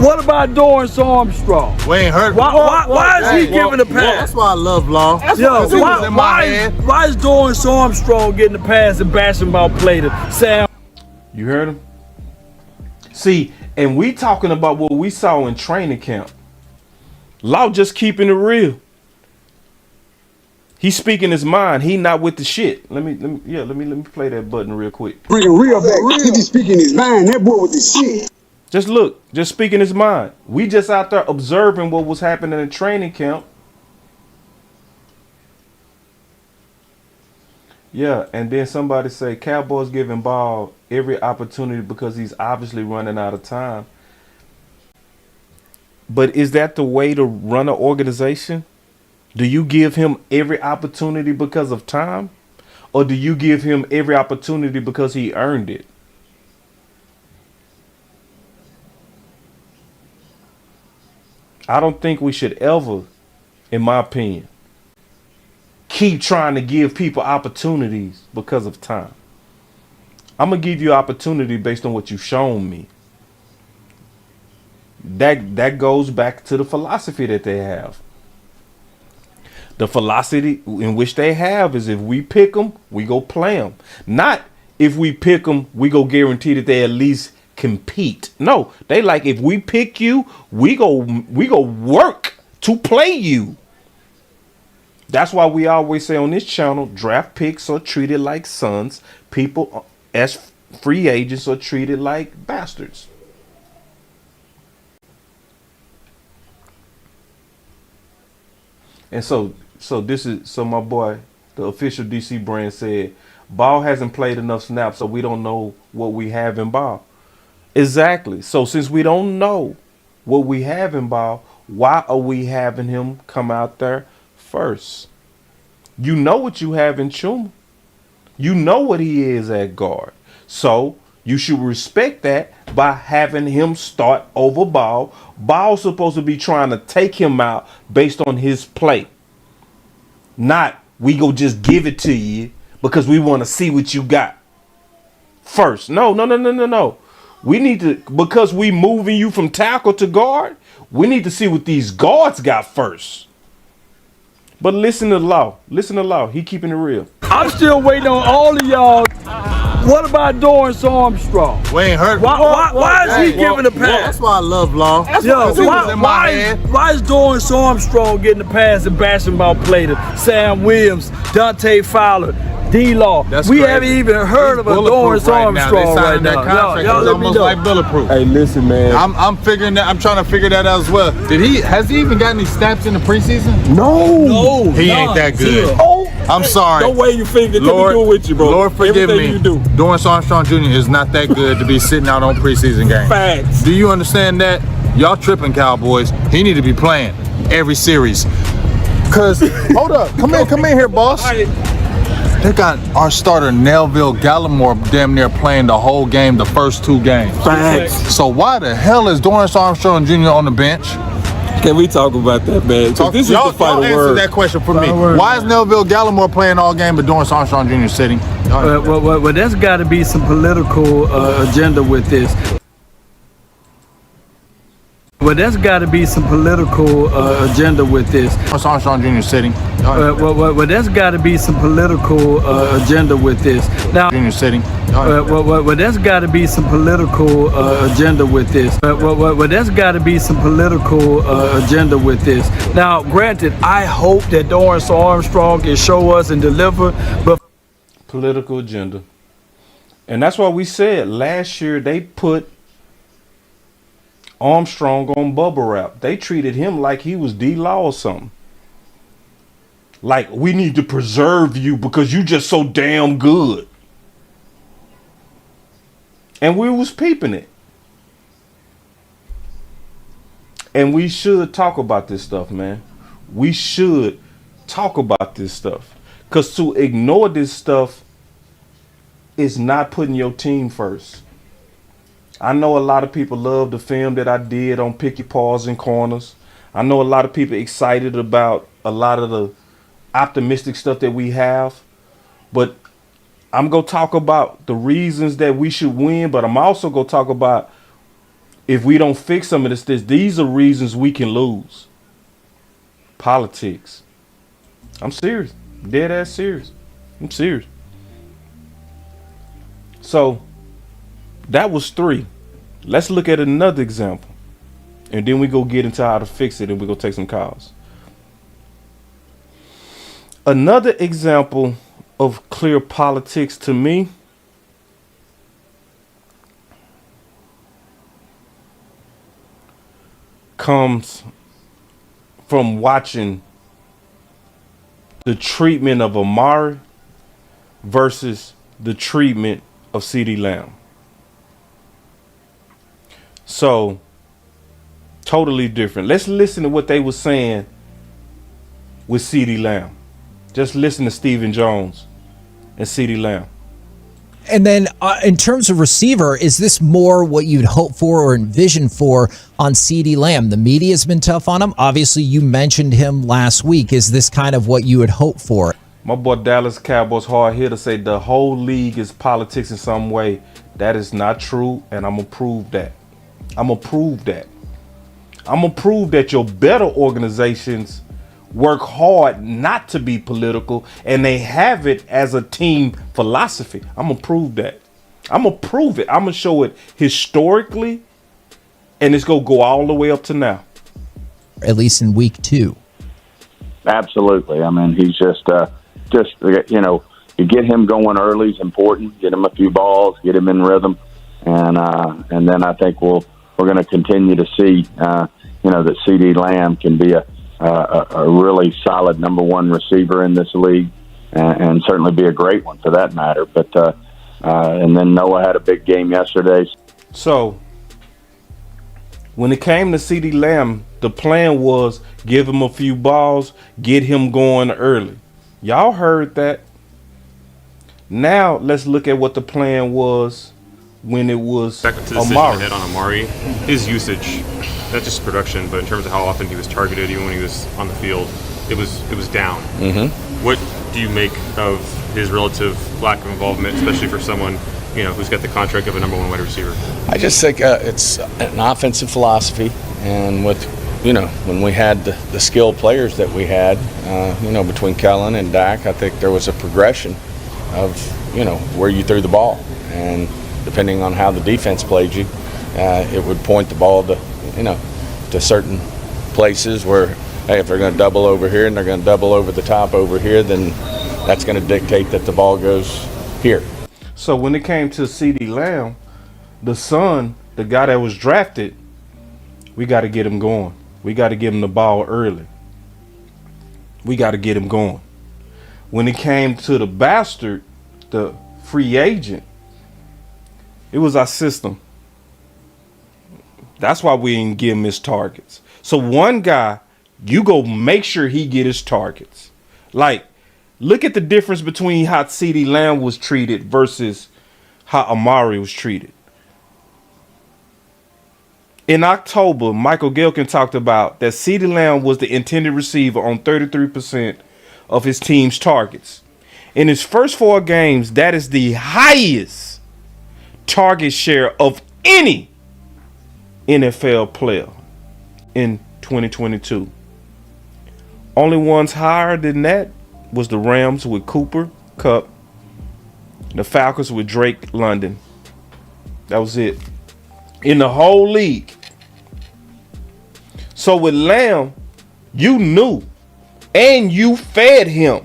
What about Dorrance Armstrong? We ain't hurt. Why is he giving the pass? That's why I love Law. Why is Dorrance Armstrong getting the pass and basketball play to Sam? You heard him? See, and we talking about what we saw in training camp. Law just keeping it real. He's speaking his mind. He not with the shit. Let me play that button real quick. Bringing real back. He be speaking his mind. That boy with the shit. Just look, just speaking his mind. We just out there observing what was happening in training camp. Yeah, and then somebody say Cowboys giving Ball every opportunity because he's obviously running out of time. But is that the way to run an organization? Do you give him every opportunity because of time? Or do you give him every opportunity because he earned it? I don't think we should ever, in my opinion, keep trying to give people opportunities because of time. I'm going to give you opportunity based on what you've shown me. That goes back to the philosophy that they have. The philosophy in which they have is if we pick them, we go play them. Not if we pick them, we go guarantee that they at least compete. No, they like if we pick you, we go work to play you. That's why we always say on this channel, draft picks are treated like sons. People as free agents are treated like bastards. And so my boy, the official DC brand said, Ball hasn't played enough snaps, so we don't know what we have in Ball. Exactly. So since we don't know what we have in Ball, why are we having him come out there first? You know what you have in Chuma. You know what he is at guard. So you should respect that by having him start over Ball. Ball's supposed to be trying to take him out based on his play. Not we go just give it to you because we want to see what you got first. No. We need to, because we moving you from tackle to guard, we need to see what these guards got first. But listen to Law. He keeping it real. I'm still waiting on all of y'all. What about Dorrance Armstrong? We ain't hurt. Why is he giving the pass? That's why I love Law. Why is Dorrance Armstrong getting the pass and basketball play to Sam Williams, Dante Fowler, D-Law? We haven't even heard of a Dorrance Armstrong right now. Y'all let me know. Like bulletproof. Hey, listen, man. I'm figuring that. I'm trying to figure that out as well. Has he even got any snaps in the preseason? No. He ain't that good. I'm sorry. Don't way you think that Lord, do it with you, bro. Lord forgive me. You do. Dorrance Armstrong Jr. is not that good to be sitting out on preseason games. Facts. Do you understand that? Y'all tripping, Cowboys. He need to be playing every series. Cause hold up, come in here, boss. They got our starter Nelville Gallimore damn near playing the whole game, the first 2 games. Facts. So why the hell is Dorrance Armstrong Jr. on the bench? Can we talk about that, man? This is the final answer word. that question for me. Why is Nelville Gallimore playing all game but Dorrance Armstrong Jr. sitting? Well, there's got to be some political agenda with this. Well, there's got to be some political agenda with this. Dorrance Armstrong Jr. sitting. Well, there's got to be some political agenda with this. Now, Jr. sitting. well, there's got to be some political agenda with this. Well, there's got to be some political agenda with this. Now, granted, I hope that Dorrance Armstrong can show us and deliver, but Political agenda. And that's why we said last year they put Armstrong on bubble wrap. They treated him like he was D-Law or something. Like, we need to preserve you because you just so damn good. And we was peeping it. And we should talk about this stuff, man. We should talk about this stuff. Because to ignore this stuff is not putting your team first. I know a lot of people love the film that I did on picky paws and corners. I know a lot of people excited about a lot of the optimistic stuff that we have. But I'm going to talk about the reasons that we should win, but I'm also going to talk about if we don't fix some of this, these are reasons we can lose. Politics. I'm serious. Dead ass serious. I'm serious. So that was 3. Let's look at another example. And then we go get into how to fix it and we go take some calls. Another example of clear politics to me comes from watching the treatment of Amari versus the treatment of CeeDee Lamb. So, totally different. Let's listen to what they were saying with CeeDee Lamb. Just listen to Stephen Jones and CeeDee Lamb. And then in terms of receiver, is this more what you'd hope for or envision for on CeeDee Lamb? The media's been tough on him. Obviously, you mentioned him last week. Is this kind of what you would hope for? My boy Dallas Cowboys hard here to say the whole league is politics in some way. That is not true, and I'm going to prove that. I'm going to prove that. I'm going to prove that your better organizations work hard not to be political, and they have it as a team philosophy. I'm going to prove that. I'm going to prove it. I'm going to show it historically, and it's going to go all the way up to now. At least in week 2. Absolutely. I mean, he's just you know, you get him going early is important. Get him a few balls, get him in rhythm, and then I think we're going to continue to see, you know, that CeeDee Lamb can be a really solid number 1 receiver in this league, and certainly be a great one for that matter. But and then Noah had a big game yesterday. So when it came to CeeDee Lamb, the plan was give him a few balls, get him going early. Y'all heard that. Now let's look at what the plan was when it was back to the decision ahead on Amari. His usage, not just production, but in terms of how often he was targeted, even when he was on the field, it was down. Mm-hmm. What do you make of his relative lack of involvement, especially for someone, you know, who's got the contract of a number 1 wide receiver? I just think it's an offensive philosophy, and with, you know, when we had the skilled players that we had, you know, between Kellen and Dak, I think there was a progression of, you know, where you threw the ball, and depending on how the defense played you, it would point the ball to, you know, to certain places where, hey, if they're going to double over here and they're going to double over the top over here, then that's going to dictate that the ball goes here. So when it came to CeeDee Lamb, the son, the guy that was drafted, we got to get him going. We got to give him the ball early. We got to get him going. When it came to the bastard, the free agent, it was our system. That's why we didn't give him his targets. So one guy, you go make sure he get his targets. Like, Look at the difference between how CeeDee Lamb was treated versus how Amari was treated. In October, Michael Gehlken talked about that CeeDee Lamb was the intended receiver on 33% of his team's targets. In his first 4 games, that is the highest target share of any NFL player in 2022. Only ones higher than that was the Rams with Cooper Kupp, the Falcons with Drake London. That was it. In the whole league. So with Lamb, you knew and you fed him.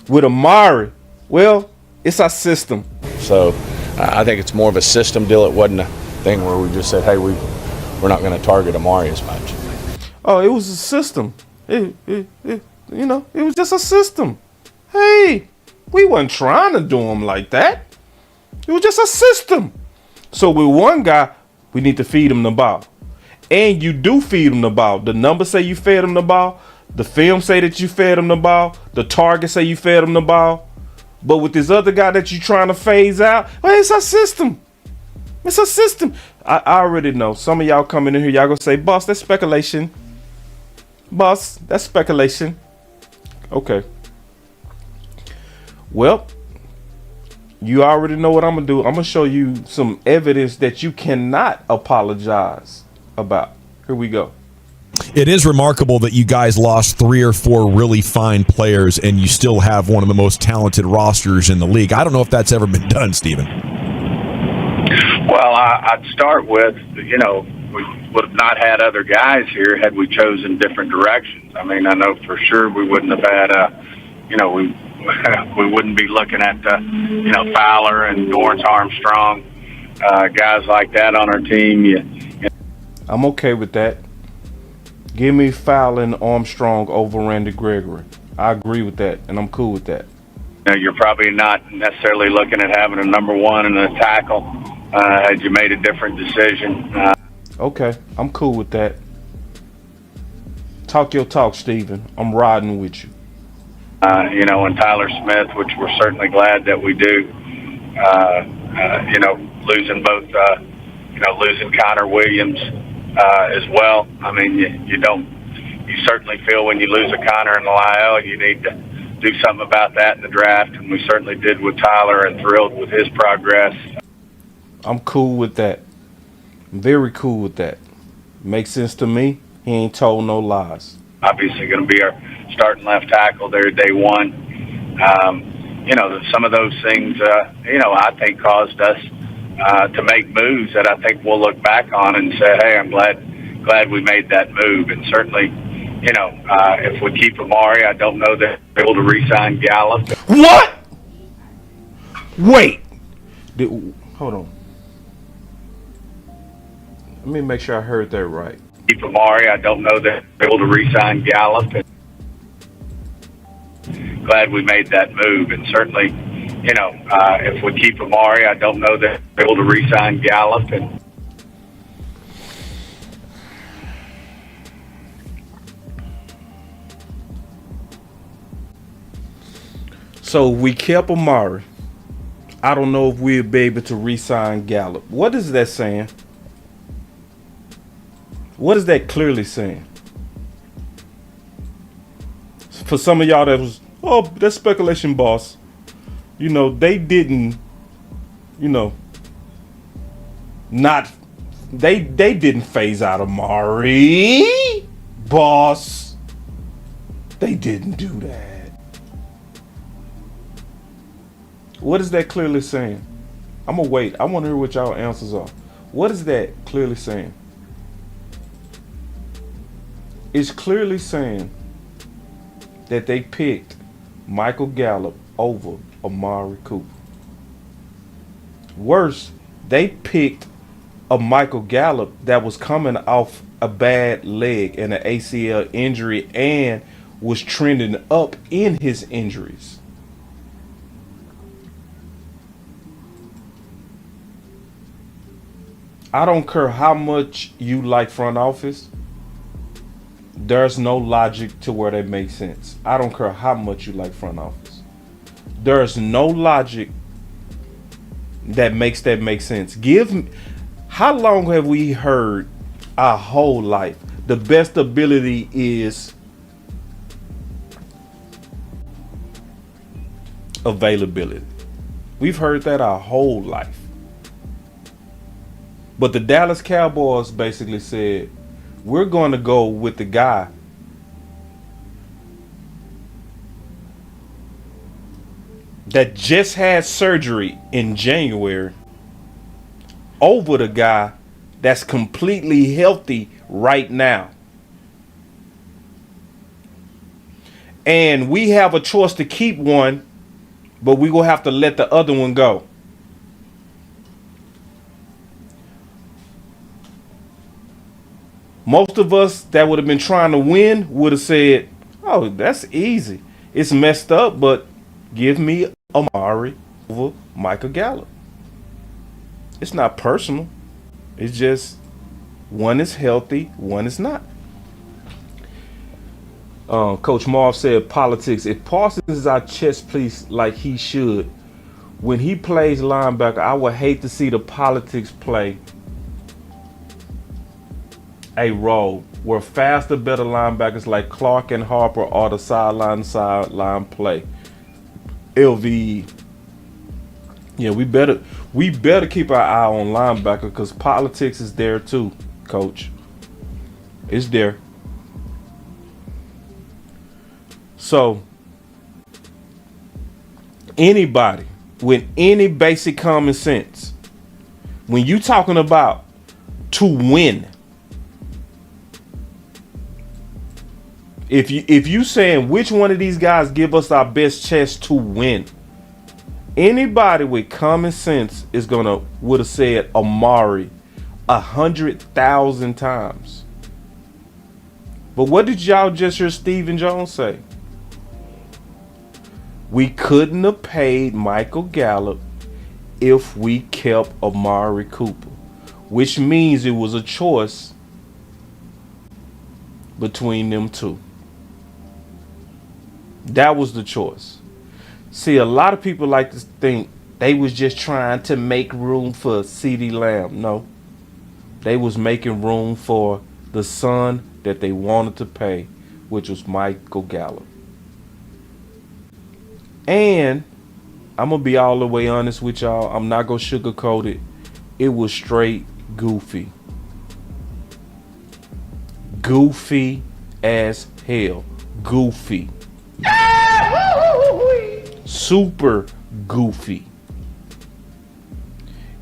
With Amari, well, it's our system. So I think it's more of a system deal. It wasn't a thing where we just said, hey, we're not going to target Amari as much. Oh, it was a system. It was just a system. Hey, we wasn't trying to do him like that. It was just a system. So with one guy, we need to feed him the ball. And you do feed him the ball. The numbers say you fed him the ball. The film say that you fed him the ball. The target say you fed him the ball. But with this other guy that you're trying to phase out, well, it's a system. It's a system. I already know. Some of y'all coming in here, y'all gonna say, boss, that's speculation. Boss, that's speculation. Okay. Well, you already know what I'm gonna do. I'm gonna show you some evidence that you cannot apologize about. Here we go. It is remarkable that you guys lost 3 or 4 really fine players and you still have one of the most talented rosters in the league. I don't know if that's ever been done, Steven. Well, I'd start with, we would have not had other guys here had we chosen different directions. I mean, I know for sure we wouldn't have had, we wouldn't be looking at, Fowler and Dorrance Armstrong, guys like that on our team. I'm okay with that. Give me Fowler and Armstrong over Randy Gregory. I agree with that, and I'm cool with that. You're probably not necessarily looking at having a number 1 and a tackle had you made a different decision. Okay, I'm cool with that. Talk your talk, Steven. I'm riding with you. And Tyler Smith, which we're certainly glad that we do. Losing both, losing Connor Williams as well. I mean, you certainly feel when you lose a Connor in the IL, you need to do something about that in the draft, and we certainly did with Tyler and thrilled with his progress. I'm cool with that. I'm very cool with that. Makes sense to me. He ain't told no lies. Obviously going to be our starting left tackle there day one. Some of those things, I think caused us to make moves that I think we'll look back on and say, hey, I'm glad we made that move. And certainly, if we keep Amari, I don't know that we're able to re-sign Gallup. What? Wait. Hold on. Let me make sure I heard that right. Keep Amari, I don't know that we're able to re-sign Gallup. Glad we made that move. And certainly, if we keep Amari, I don't know that we're able to re-sign Gallup. So we kept Amari. I don't know if we'll be able to re-sign Gallup. What is that saying? What is that clearly saying? For some of y'all that was, that's speculation, boss. They didn't, they didn't phase out Amari, boss. They didn't do that. What is that clearly saying? I'm gonna wait. I want to hear what y'all answers are. What is that clearly saying? It's clearly saying that they picked Michael Gallup over Amari Cooper. Worse, they picked a Michael Gallup that was coming off a bad leg and an ACL injury and was trending up in his injuries. I don't care how much you like front office There's no logic to where they make sense. I don't care how much you like front office. There's no logic that makes sense. How long have we heard our whole life the best ability is availability? We've heard that our whole life. But the Dallas Cowboys basically said, we're going to go with the guy that just had surgery in January over the guy that's completely healthy right now. And we have a choice to keep one, but we will have to let the other one go. Most of us that would have been trying to win would have said, oh, that's easy. It's messed up, but give me Amari over Michael Gallup. It's not personal. It's just one is healthy, one is not. Coach Marv said politics. If Parsons is our chess piece like he should, when he plays linebacker, I would hate to see the politics play a role where faster, better linebackers like Clark and Harper are the sideline play. LVE. Yeah, we better keep our eye on linebacker because politics is there too, Coach. It's there. So anybody with any basic common sense, when you talking about to win, if you saying which one of these guys give us our best chance to win, anybody with common sense would have said Amari 100,000 times. But what did y'all just hear Stephen Jones say? We couldn't have paid Michael Gallup if we kept Amari Cooper, which means it was a choice between them two. That was the choice. See, a lot of people like to think they was just trying to make room for CeeDee Lamb. No. They was making room for the son that they wanted to pay, which was Michael Gallup. And I'm going to be all the way honest with y'all. I'm not going to sugarcoat it. It was straight goofy. Goofy as hell. Goofy. Super goofy.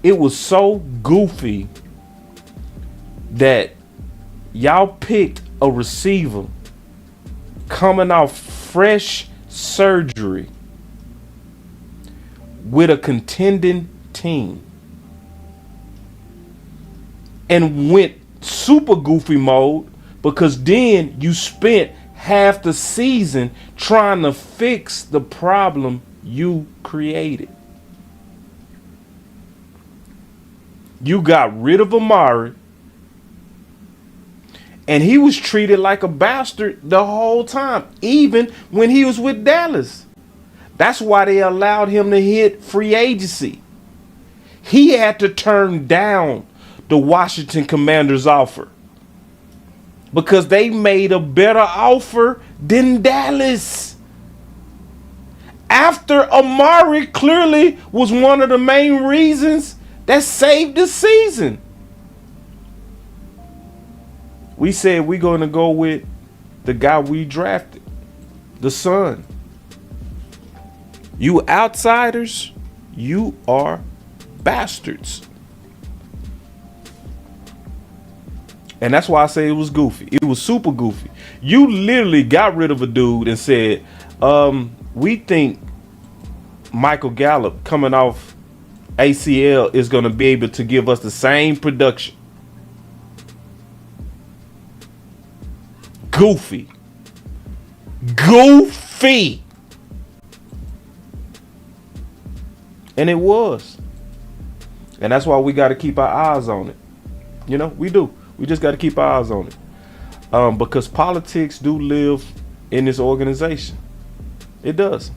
It was so goofy that y'all picked a receiver coming off fresh surgery with a contending team and went super goofy mode because then you spent half the season trying to fix the problem you created. You got rid of Amari and he was treated like a bastard the whole time, even when he was with Dallas. That's why they allowed him to hit free agency. He had to turn down the Washington Commanders offer because they made a better offer than Dallas. After Amari clearly was one of the main reasons that saved the season. We said we're going to go with the guy we drafted, the son. You outsiders, you are bastards. And that's why I say it was goofy. It was super goofy. You literally got rid of a dude and said, we think Michael Gallup coming off ACL is going to be able to give us the same production. Goofy. Goofy. And it was. And that's why we got to keep our eyes on it. You know, we do. We just got to keep our eyes on it. because politics do live in this organization. It does.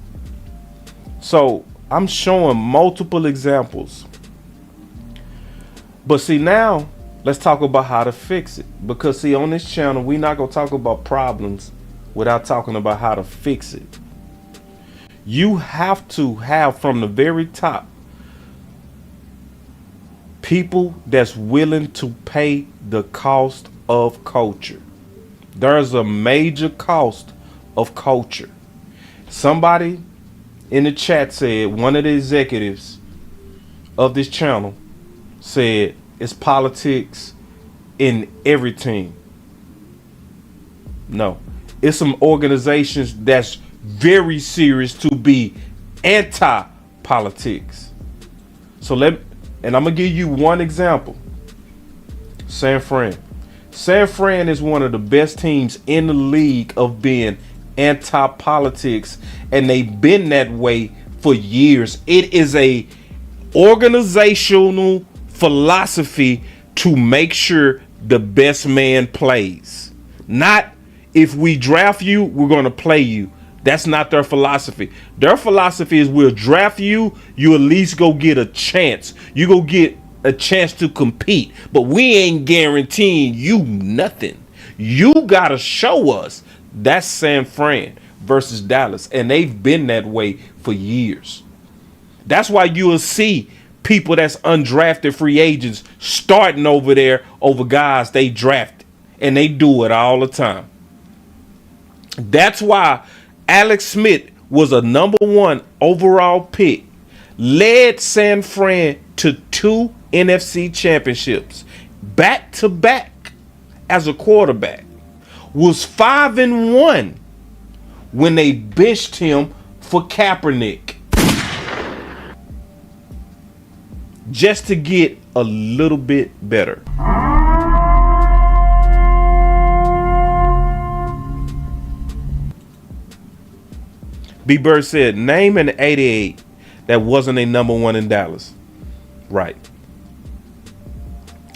So I'm showing multiple examples. But see, now let's talk about how to fix it. Because see, on this channel, we're not going to talk about problems without talking about how to fix it. You have to have from the very top people that's willing to pay the cost of culture. There's a major cost of culture. Somebody in the chat said, one of the executives of this channel said, it's politics in every team. No, it's some organizations that's very serious to be anti-politics. So and I'm gonna give you one example. San Fran. San Fran is one of the best teams in the league of being anti-politics, and they've been that way for years. It is a organizational philosophy to make sure the best man plays. Not if we draft you, we're going to play you. That's not their philosophy. Their philosophy is we'll draft you, you at least go get a chance. You go get a chance to compete, but we ain't guaranteeing you nothing. You got to show us. That's San Fran versus Dallas, and they've been that way for years. That's why you will see people that's undrafted free agents starting over there over guys they drafted, and they do it all the time. That's why Alex Smith was a #1 overall pick, led San Fran to 2 NFC championships back to back as a quarterback, was 5-1 when they benched him for Kaepernick, just to get a little bit better. B. Bird said, name an 88 that wasn't a #1 in Dallas. Right.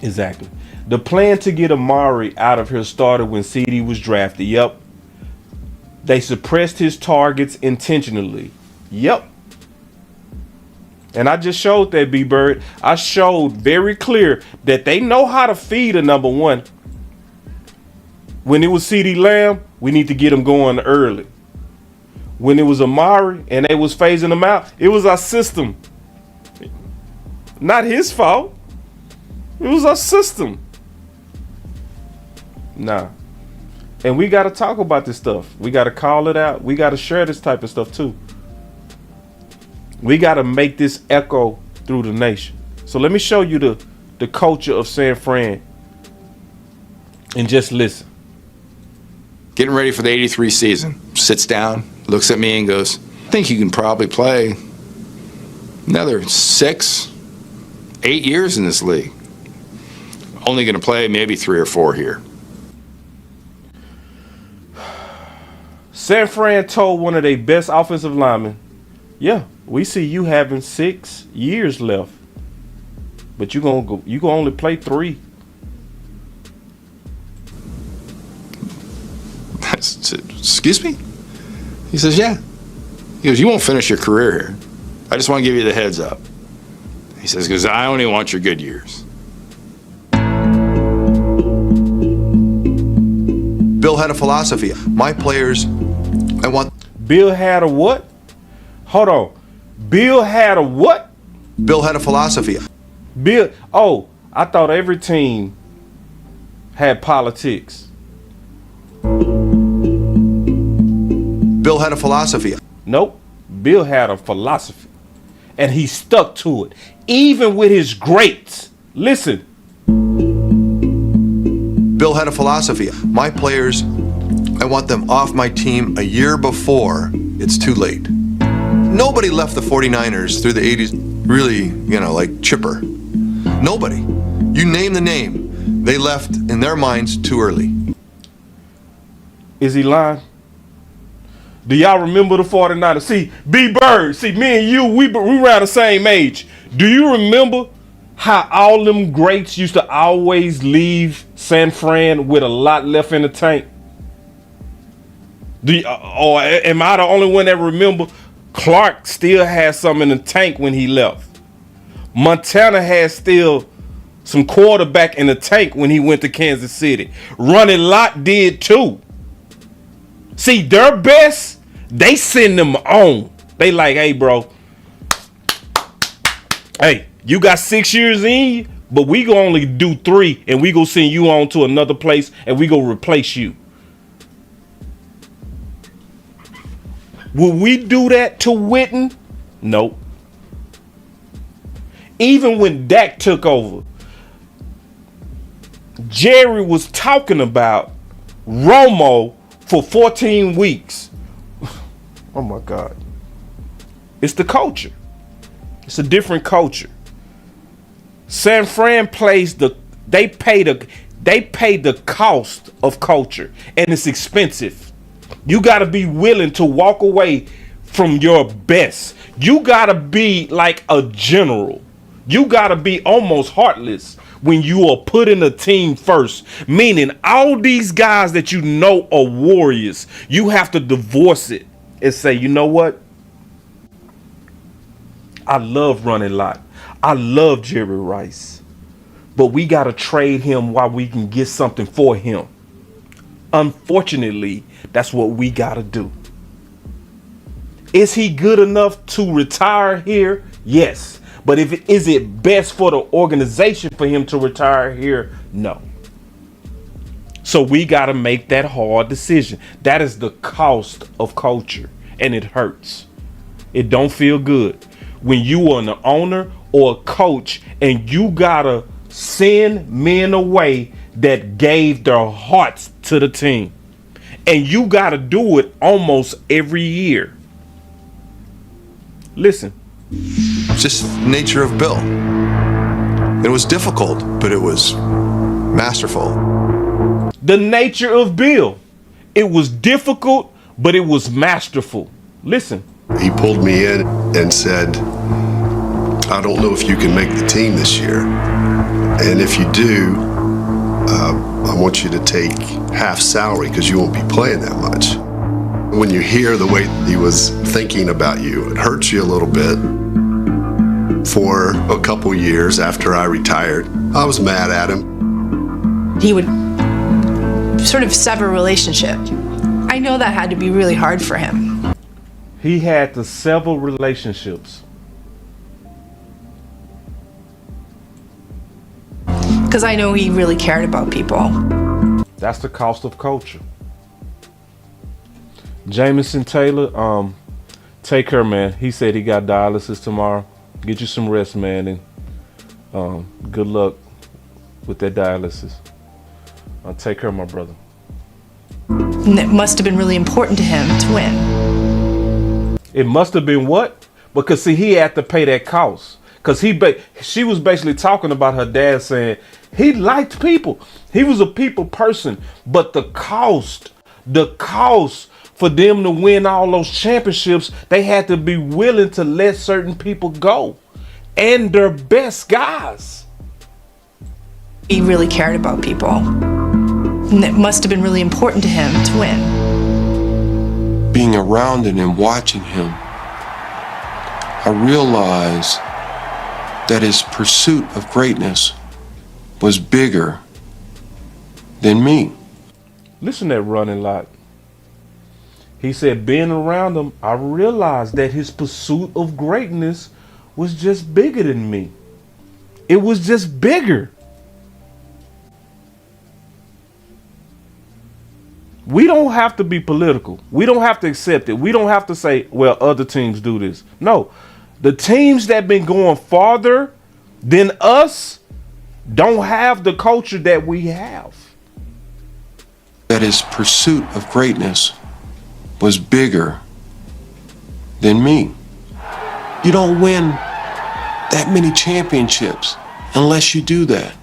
Exactly. The plan to get Amari out of here started when CD was drafted. Yep. They suppressed his targets intentionally. Yep. And I just showed that, B. Bird. I showed very clear that they know how to feed a #1. When it was CD Lamb, we need to get him going early. When it was Amari and they was phasing him out, it was our system. Not his fault. It was our system. Nah. And we got to talk about this stuff. We got to call it out. We got to share this type of stuff too. We got to make this echo through the nation. So let me show you the culture of San Fran. And just listen. Getting ready for the 83 season. Sits down, looks at me and goes, I think you can probably play another 6, 8 years in this league. Only going to play maybe 3 or 4 here. San Fran told one of their best offensive linemen, yeah, we see you having 6 years left, but you gonna only play 3. Excuse me? He says, yeah. He goes, you won't finish your career here. I just want to give you the heads up. He says, because I only want your good years. Bill had a philosophy. My players, I want... Bill had a what? Hold on. Bill had a what? Bill had a philosophy. Bill, oh, I thought every team had politics. Bill had a philosophy. Nope. Bill had a philosophy. And he stuck to it. Even with his greats. Listen. Bill had a philosophy. My players, I want them off my team a year before it's too late. Nobody left the 49ers through the 80s really, like chipper. Nobody. You name the name. They left in their minds too early. Is he lying? Do y'all remember the 49ers? See, B. Bird, see, me and you, we around the same age. Do you remember how all them greats used to always leave San Fran with a lot left in the tank? Or am I the only one that remember Clark still had some in the tank when he left? Montana had still some quarterback in the tank when he went to Kansas City. Ronnie Lott did too. See, their best, they send them on. They like, hey, bro. Hey, you got 6 years in you, but we gonna only do 3, and we gonna send you on to another place, and we gonna replace you. Will we do that to Witten? Nope. Even when Dak took over, Jerry was talking about Romo for 14 weeks. Oh my God. It's the culture. It's a different culture. San Fran they pay the cost of culture, and it's expensive. You got to be willing to walk away from your best. You got to be like a general. You got to be almost heartless when you are putting a team first, meaning all these guys that you know are warriors, you have to divorce it and say, you know what? I love Ronnie Lott. I love Jerry Rice, but we got to trade him while we can get something for him. Unfortunately, that's what we got to do. Is he good enough to retire here? Yes. But is it best for the organization for him to retire here? No. So we got to make that hard decision. That is the cost of culture, and it hurts. It don't feel good when you are an owner or a coach and you got to send men away that gave their hearts to the team. And you got to do it almost every year. Listen. Just nature of Bill. It was difficult, but it was masterful. The nature of Bill. It was difficult, but it was masterful. Listen. He pulled me in and said, I don't know if you can make the team this year. And if you do, I want you to take half salary because you won't be playing that much. When you hear the way he was thinking about you, it hurts you a little bit. For a couple years after I retired, I was mad at him. He would sort of sever relationship. I know that had to be really hard for him. He had to sever relationships. Because I know he really cared about people. That's the cost of culture. Jamison Taylor, take care, man. He said he got dialysis tomorrow. Get you some rest, man, and good luck with that dialysis. Take care, my brother. And it must have been really important to him to win. It must have been what? Because see, he had to pay that cost. Because she was basically talking about her dad saying he liked people. He was a people person. But the cost for them to win all those championships, they had to be willing to let certain people go. And their best guys. He really cared about people. And it must have been really important to him to win. Being around it and watching him, I realized that his pursuit of greatness was bigger than me. Listen to that running lot. He said, being around him, I realized that his pursuit of greatness was just bigger than me. It was just bigger. We don't have to be political. We don't have to accept it. We don't have to say, well, other teams do this. No, the teams that been going farther than us don't have the culture that we have. That his pursuit of greatness was bigger than me. You don't win that many championships unless you do that.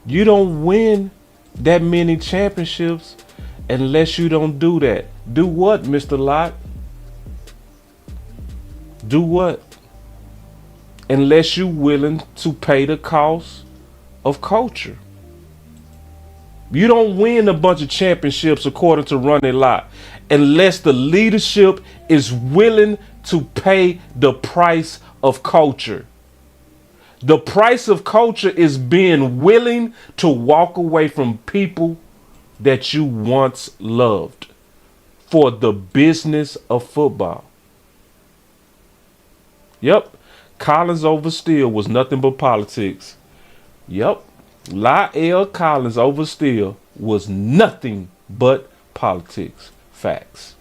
You don't win that many championships unless you don't do that. Do what, Mr. Lott? Do what? unless you're willing to pay the cost of culture. You don't win a bunch of championships, according to Ronnie Lott, unless the leadership is willing to pay the price of culture. The price of culture is being willing to walk away from people that you once loved for the business of football. Yep. Collins over Steele was nothing but politics. Yep. La'el Collins over Steele was nothing but politics. Facts.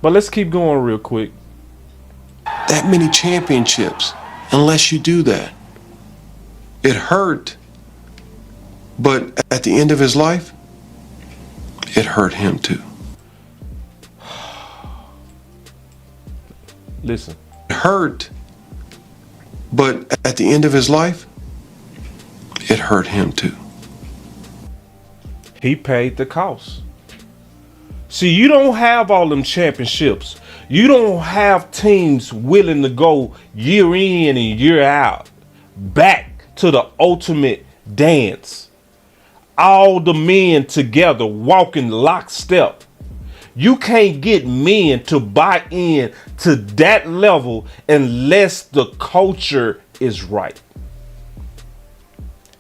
But let's keep going real quick. That many championships, unless you do that. It hurt, but at the end of his life, it hurt him too. Listen. It hurt, but at the end of his life, it hurt him too. He paid the cost. See, you don't have all them championships. You don't have teams willing to go year in and year out back to the ultimate dance. All the men together walking lockstep. You can't get men to buy in to that level unless the culture is right.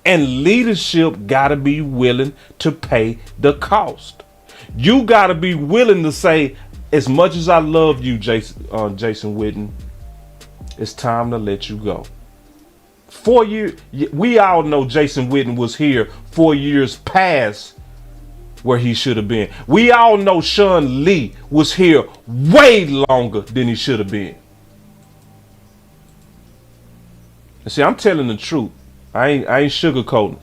And leadership got to be willing to pay the cost. You got to be willing to say, as much as I love you, Jason Witten, it's time to let you go. 4 years, we all know Jason Witten was here 4 years past where he should have been. We all know Sean Lee was here way longer than he should have been. And see, I'm telling the truth. I ain't sugarcoating.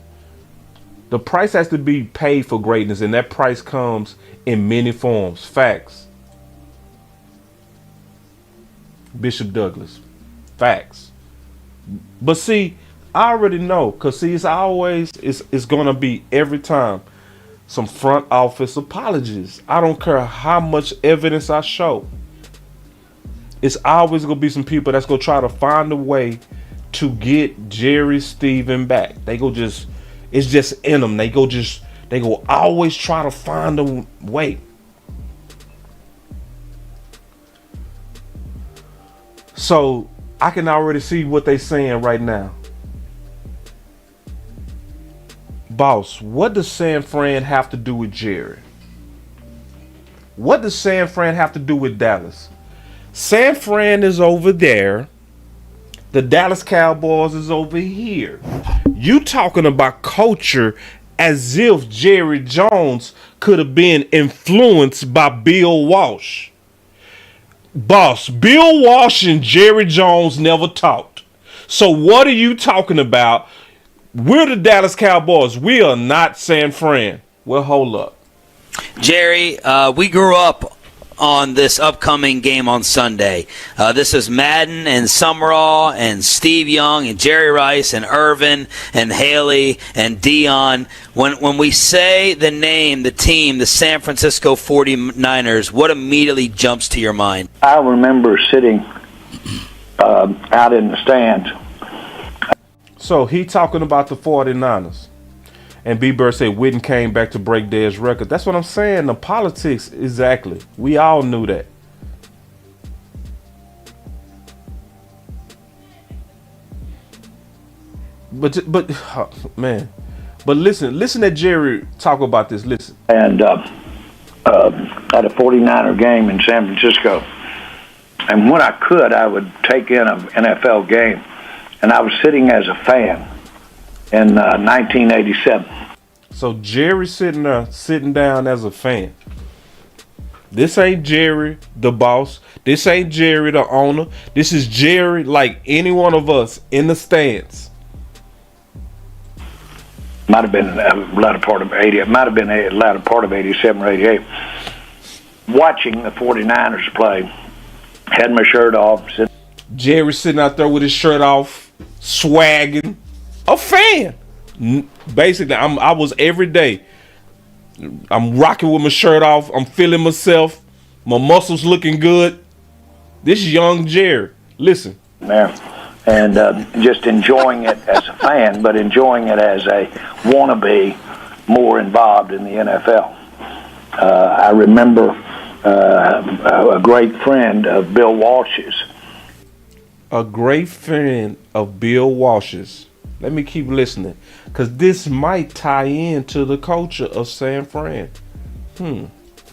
The price has to be paid for greatness, and that price comes in many forms. Facts. Bishop Douglas. Facts. But see, I already know, because see, it's going to be every time some front office apologies. I don't care how much evidence I show. It's always going to be some people that's going to try to find a way to get Jerry Stephen back. It's just in them. They go always try to find a way. So I can already see what they're saying right now. Boss, what does San Fran have to do with Jerry? What does San Fran have to do with Dallas? San Fran is over there. The Dallas Cowboys is over here. You talking about culture as if Jerry Jones could have been influenced by Bill Walsh. Boss, Bill Walsh and Jerry Jones never talked. So what are you talking about? We're the Dallas Cowboys. We are not San Fran. Well, hold up. Jerry, we grew up on this upcoming game on Sunday. This is Madden and Summerall and Steve Young and Jerry Rice and Irvin and Haley and Dion. When we say the name, the team, the San Francisco 49ers, what immediately jumps to your mind? I remember sitting out in the stands. So he talking about the 49ers. And B-Bird said Witten came back to break Dez record. That's what I'm saying. The politics, exactly. We all knew that. But man. But listen to Jerry talk about this. Listen. And at a 49er game in San Francisco. And when I could, I would take in an NFL game. And I was sitting as a fan in 1987. So Jerry sitting down as a fan. This ain't Jerry, the boss. This ain't Jerry, the owner. This is Jerry, like any one of us, in the stands. Might have been a latter part of 80. It might have been a latter part of 87 or 88. Watching the 49ers play, had my shirt off. Jerry sitting out there with his shirt off, swagging. A fan. Basically, I was every day. I'm rocking with my shirt off. I'm feeling myself. My muscles looking good. This young Jerry. Listen. There. And just enjoying it as a fan, but enjoying it as a wannabe more involved in the NFL. I remember a great friend of Bill Walsh's. A great friend of Bill Walsh's. Let me keep listening, because this might tie into the culture of San Fran.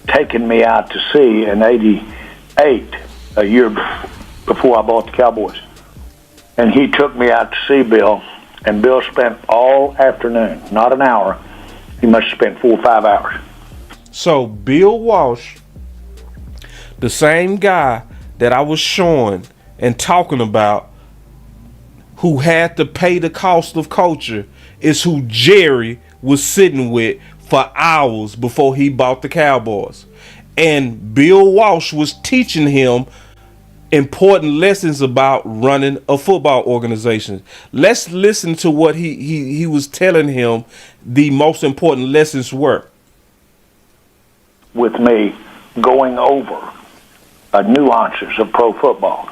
Taking me out to see in '88, a year before I bought the Cowboys. And he took me out to see Bill, and Bill spent all afternoon, not an hour. He must have spent 4 or 5 hours. So Bill Walsh, the same guy that I was showing and talking about, who had to pay the cost of culture, is who Jerry was sitting with for hours before he bought the Cowboys. And Bill Walsh was teaching him important lessons about running a football organization. Let's listen to what he was telling him the most important lessons were. With me going over nuances of pro football.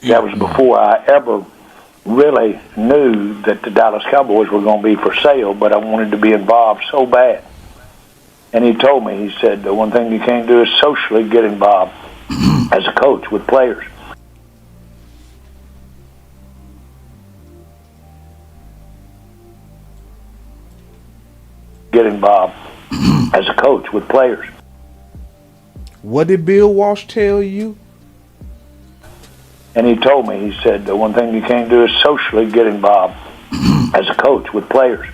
That was before I ever really knew that the Dallas Cowboys were going to be for sale, but I wanted to be involved so bad. And he told me, he said, the one thing you can't do is socially get involved as a coach with players. Get involved as a coach with players. What did Bill Walsh tell you? And he told me, he said, the one thing you can't do is socially get involved as a coach with players.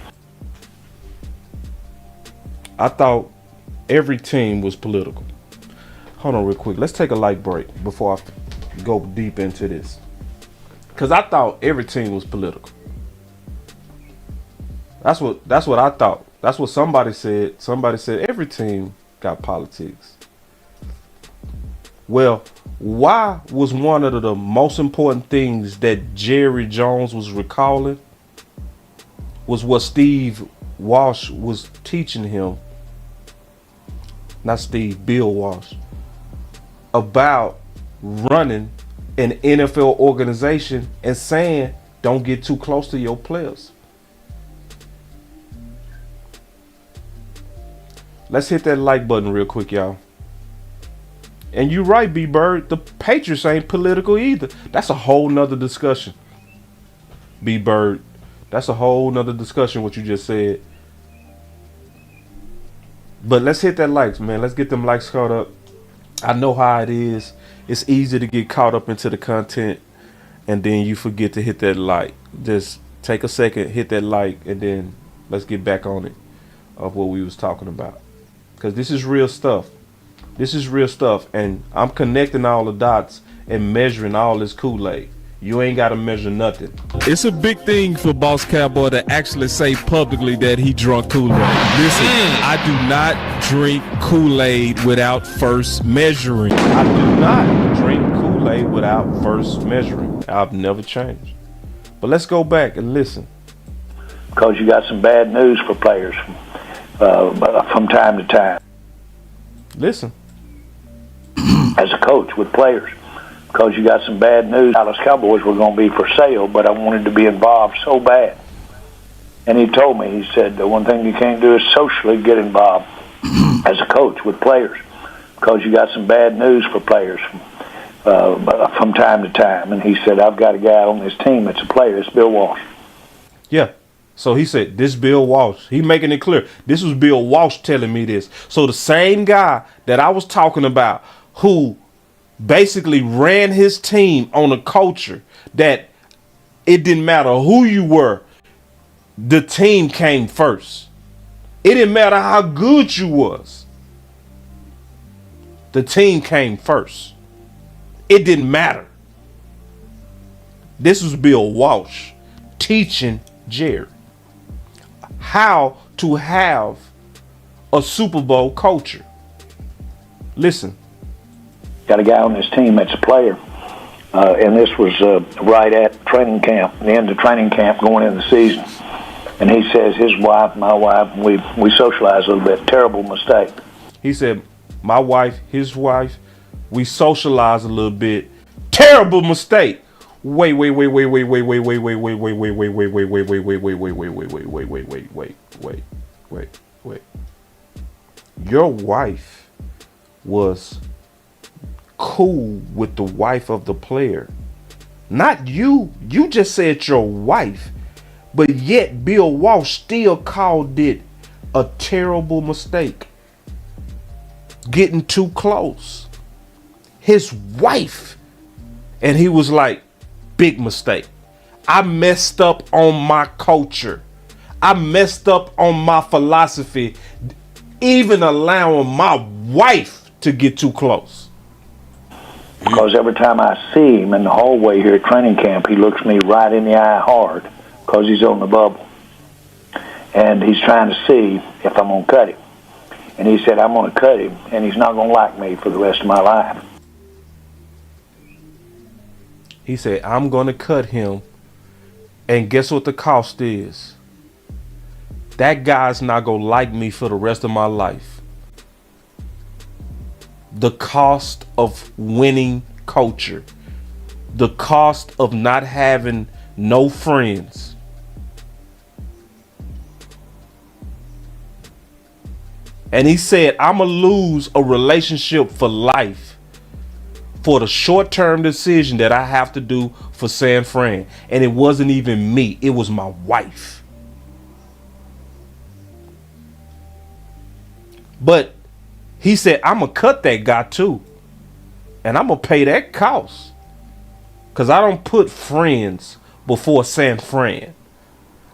I thought every team was political. Hold on real quick. Let's take a light break before I go deep into this. Because I thought every team was political. That's what I thought. That's what somebody said. Somebody said every team got politics. Well, why was one of the most important things that Jerry Jones was recalling was what Steve Walsh was teaching him. Not Steve, Bill Walsh. About running an NFL organization and saying, don't get too close to your players. Let's hit that like button real quick, y'all. And you're right, B-Bird. The Patriots ain't political either. That's a whole nother discussion. B-Bird. That's a whole nother discussion, what you just said. But let's hit that likes, man. Let's get them likes caught up. I know how it is. It's easy to get caught up into the content and then you forget to hit that like. Just take a second, hit that like, and then let's get back on it of what we was talking about. Because this is real stuff. This is real stuff. And I'm connecting all the dots and measuring all this Kool-Aid. You ain't got to measure nothing. It's a big thing for Boss Cowboy to actually say publicly that he drunk Kool-Aid. Listen, I do not drink Kool-Aid without first measuring. I do not drink Kool-Aid without first measuring. I've never changed. But let's go back and listen. Because you got some bad news for players from time to time. Listen. As a coach with players. Because you got some bad news. Dallas Cowboys were going to be for sale, but I wanted to be involved so bad. And he told me, he said, the one thing you can't do is socially get involved as a coach with players. Because you got some bad news for players from time to time. And he said, I've got a guy on this team that's a player. It's Bill Walsh. Yeah. So he said, this Bill Walsh. He making it clear. This was Bill Walsh telling me this. So the same guy that I was talking about who basically ran his team on a culture that it didn't matter who you were, the team came first. It didn't matter how good you was. The team came first. It didn't matter. This was Bill Walsh teaching Jerry how to have a Super Bowl culture. Listen. Got a guy on this team that's a player, and this was right at training camp, the end of training camp, going into the season. And he says his wife, my wife, we socialized a little bit. Terrible mistake. He said, my wife, his wife, we socialized a little bit. Terrible mistake. Wait. Your wife was cool with the wife of the player. Not you. You just said your wife. But yet Bill Walsh still called it a terrible mistake. Getting too close. His wife. And he was like, big mistake. I messed up on my culture. I messed up on my philosophy. Even allowing my wife to get too close. Because every time I see him in the hallway here at training camp, he looks me right in the eye hard because he's on the bubble. And he's trying to see if I'm going to cut him. And he said, I'm going to cut him, and he's not going to like me for the rest of my life. He said, I'm going to cut him, and guess what the cost is? That guy's not going to like me for the rest of my life. The cost of winning culture. The cost of not having no friends. And he said, I'm going to lose a relationship for life for the short-term decision that I have to do for San Fran. And it wasn't even me. It was my wife. But he said, I'm going to cut that guy too. And I'm going to pay that cost. Because I don't put friends before San Fran.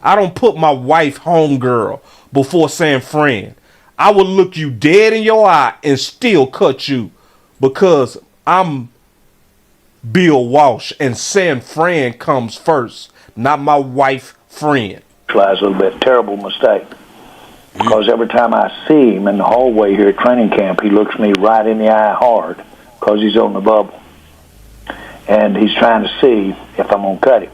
I don't put my wife, homegirl, before San Fran. I will look you dead in your eye and still cut you because I'm Bill Walsh and San Fran comes first, not my wife, friend. A little bit terrible mistake. Because every time I see him in the hallway here at training camp, he looks me right in the eye hard because he's on the bubble. And he's trying to see if I'm going to cut him.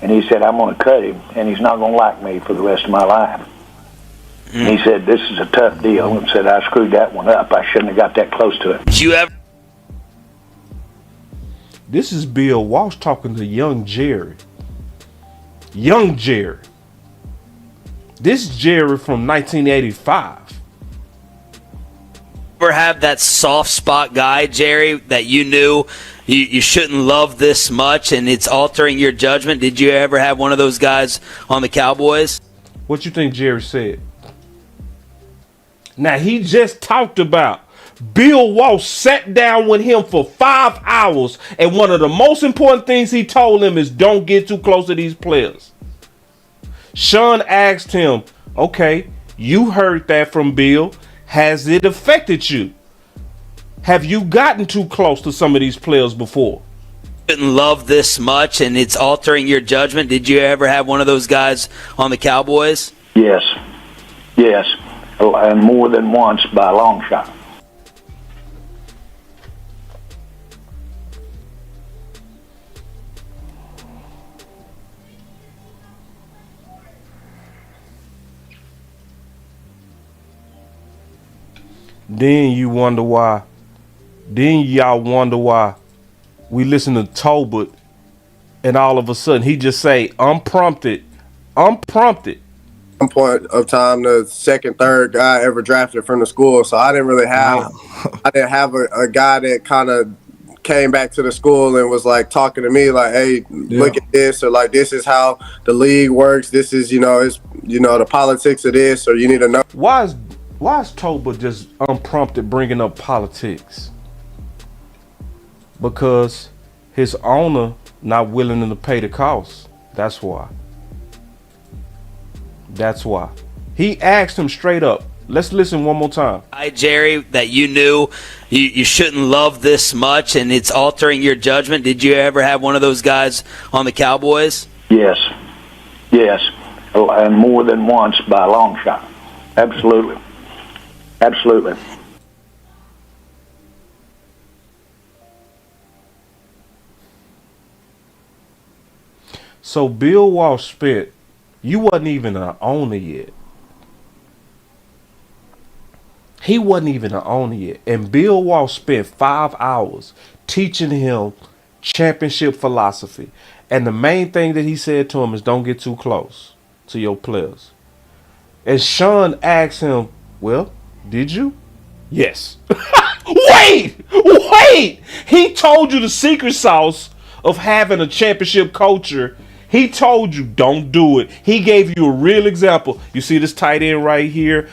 And he said, I'm going to cut him, and he's not going to like me for the rest of my life. And he said, this is a tough deal, and said, I screwed that one up. I shouldn't have got that close to it. Did you ever? This is Bill Walsh talking to young Jerry. Young Jerry. This Jerry from 1985. Ever have that soft spot guy, Jerry, that you knew you shouldn't love this much and it's altering your judgment? Did you ever have one of those guys on the Cowboys? What you think Jerry said? Now, he just talked about Bill Walsh sat down with him for 5 hours, and one of the most important things he told him is don't get too close to these players. Sean asked him, okay, you heard that from Bill. Has it affected you? Have you gotten too close to some of these players before? Shouldn't love this much and it's altering your judgment. Did you ever have one of those guys on the Cowboys? Yes. Yes. And more than once by a long shot. Then you wonder why. Then y'all wonder why we listen to Tolbert and all of a sudden he just say unprompted. One point of time, the second, third guy ever drafted from the school. So I didn't really have, a guy that kind of came back to the school and was like talking to me like, hey, look at this, or like, this is how the league works. This is, it's, the politics of this, or you need to know. Why is Tolbert just unprompted bringing up politics? Because his owner not willing to pay the cost. That's why. That's why. He asked him straight up. Let's listen one more time. Hi, Jerry, that you knew you shouldn't love this much and it's altering your judgment. Did you ever have one of those guys on the Cowboys? Yes. Yes. And more than once by a long shot. Absolutely. Absolutely. So Bill Walsh spent, you wasn't even an owner yet. He wasn't even an owner yet. And Bill Walsh spent 5 hours teaching him championship philosophy. And the main thing that he said to him is don't get too close to your players. And Sean asked him, well, did you? Yes. Wait! He told you the secret sauce of having a championship culture. He told you don't do it. He gave you a real example. You see this tight end right here?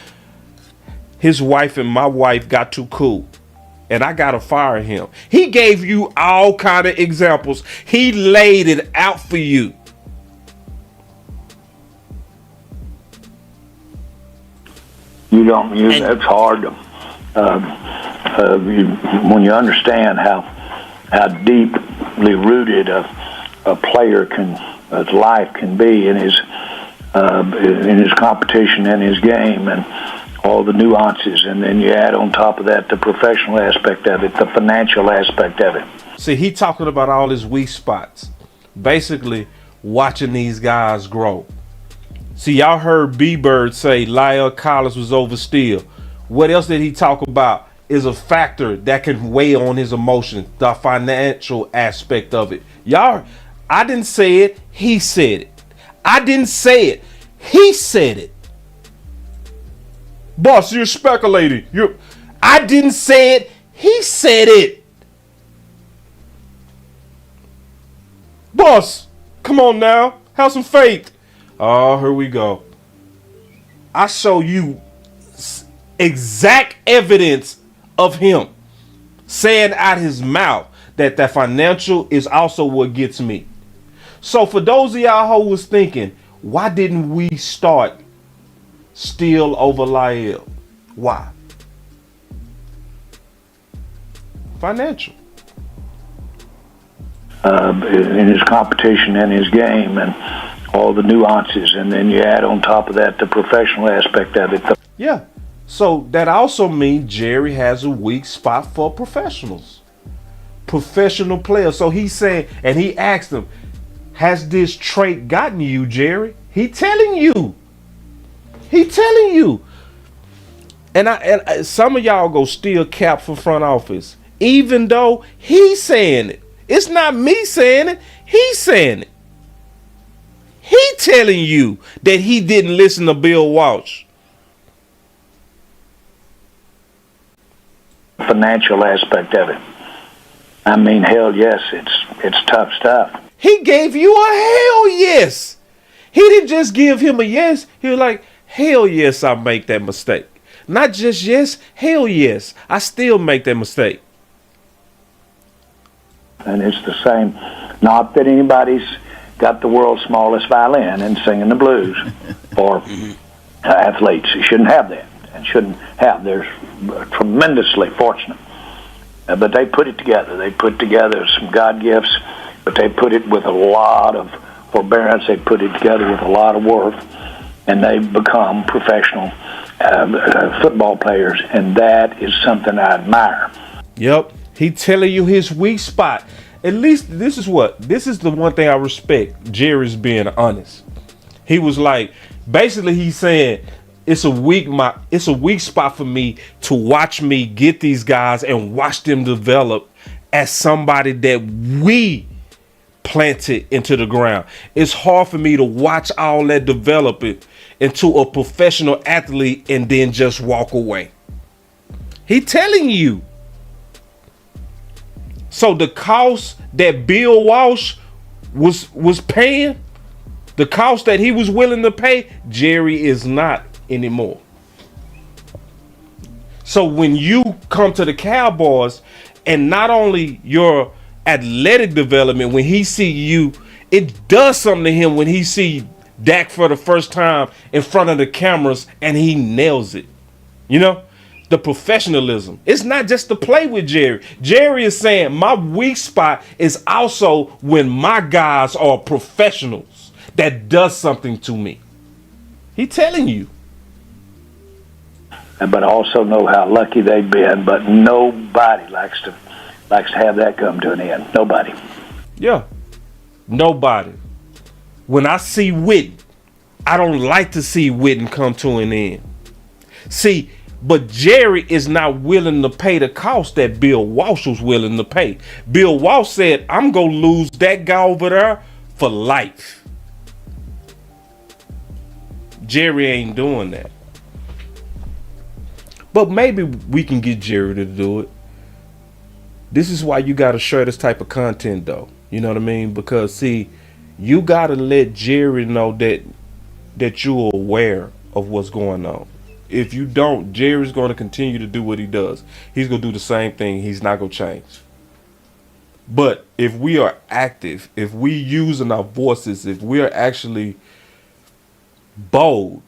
His wife and my wife got too cool, and I gotta fire him. He gave you all kind of examples. He laid it out for you. That's hard to, when you understand how deeply rooted a player his life can be in his competition and his game, and all the nuances, and then you add on top of that the professional aspect of it, the financial aspect of it. See, he talking about all his weak spots, basically watching these guys grow. See, y'all heard B-Bird say Lyle Collins was oversteer. What else did he talk about is a factor that can weigh on his emotions, the financial aspect of it. Y'all, I didn't say it, he said it. I didn't say it, he said it. Boss, you're speculating. I didn't say it, he said it. Boss, come on now, have some faith. Oh, here we go. I show you exact evidence of him saying out his mouth that financial is also what gets me. So for those of y'all who was thinking, why didn't we start Steele over Lyle? Why? Financial. In his competition and his game, and all the nuances, and then you add on top of that the professional aspect of it. Yeah. So that also means Jerry has a weak spot for professionals. Professional players. So he's saying, and he asked him, has this trait gotten you, Jerry? He telling you. He telling you. And some of y'all go steal cap for front office, even though he's saying it. It's not me saying it. He's saying it. He telling you that he didn't listen to Bill Walsh. Financial aspect of it. I mean, hell yes, it's tough stuff. He gave you a hell yes. He didn't just give him a yes. He was like, hell yes, I make that mistake. Not just yes, hell yes, I still make that mistake. And it's the same. Not that anybody's got the world's smallest violin and singing the blues, or athletes. You shouldn't have that, and shouldn't have. They're tremendously fortunate, but they put it together. They put together some God gifts, but they put it with a lot of forbearance. They put it together with a lot of work, and they become professional football players, and that is something I admire. Yep. He telling you his weak spot. At least this is the one thing I respect. Jerry's being honest. He was like, basically he's saying it's a weak spot for me to watch me get these guys and watch them develop as somebody that we planted into the ground. It's hard for me to watch all that develop it into a professional athlete and then just walk away. He telling you. So the cost that Bill Walsh was paying, the cost that he was willing to pay, Jerry is not anymore. So when you come to the Cowboys, and not only your athletic development, when he see you, it does something to him when he see Dak for the first time in front of the cameras and he nails it. You know? The professionalism. It's not just to play with Jerry. Jerry is saying my weak spot is also when my guys are professionals. That does something to me. He telling you. But also know how lucky they've been. But nobody likes to have that come to an end. Nobody. Yeah. Nobody. When I see Witten, I don't like to see Witten come to an end. See, But Jerry is not willing to pay the cost that Bill Walsh was willing to pay. Bill Walsh said, I'm going to lose that guy over there for life. Jerry ain't doing that. But maybe we can get Jerry to do it. This is why you got to share this type of content, though. You know what I mean? Because, see, you got to let Jerry know that you're aware of what's going on. If you don't, Jerry's going to continue to do what he does. He's going to do the same thing. He's not going to change. But if we are active, if we using our voices, if we are actually bold,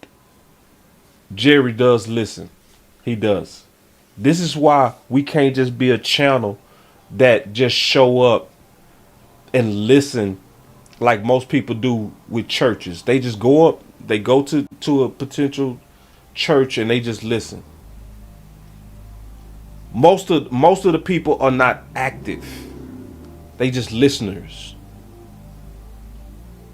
Jerry does listen. He does. This is why we can't just be a channel that just show up and listen like most people do with churches. They just go up, they go to a potential church and they just listen. Most of the people are not active. They just listeners.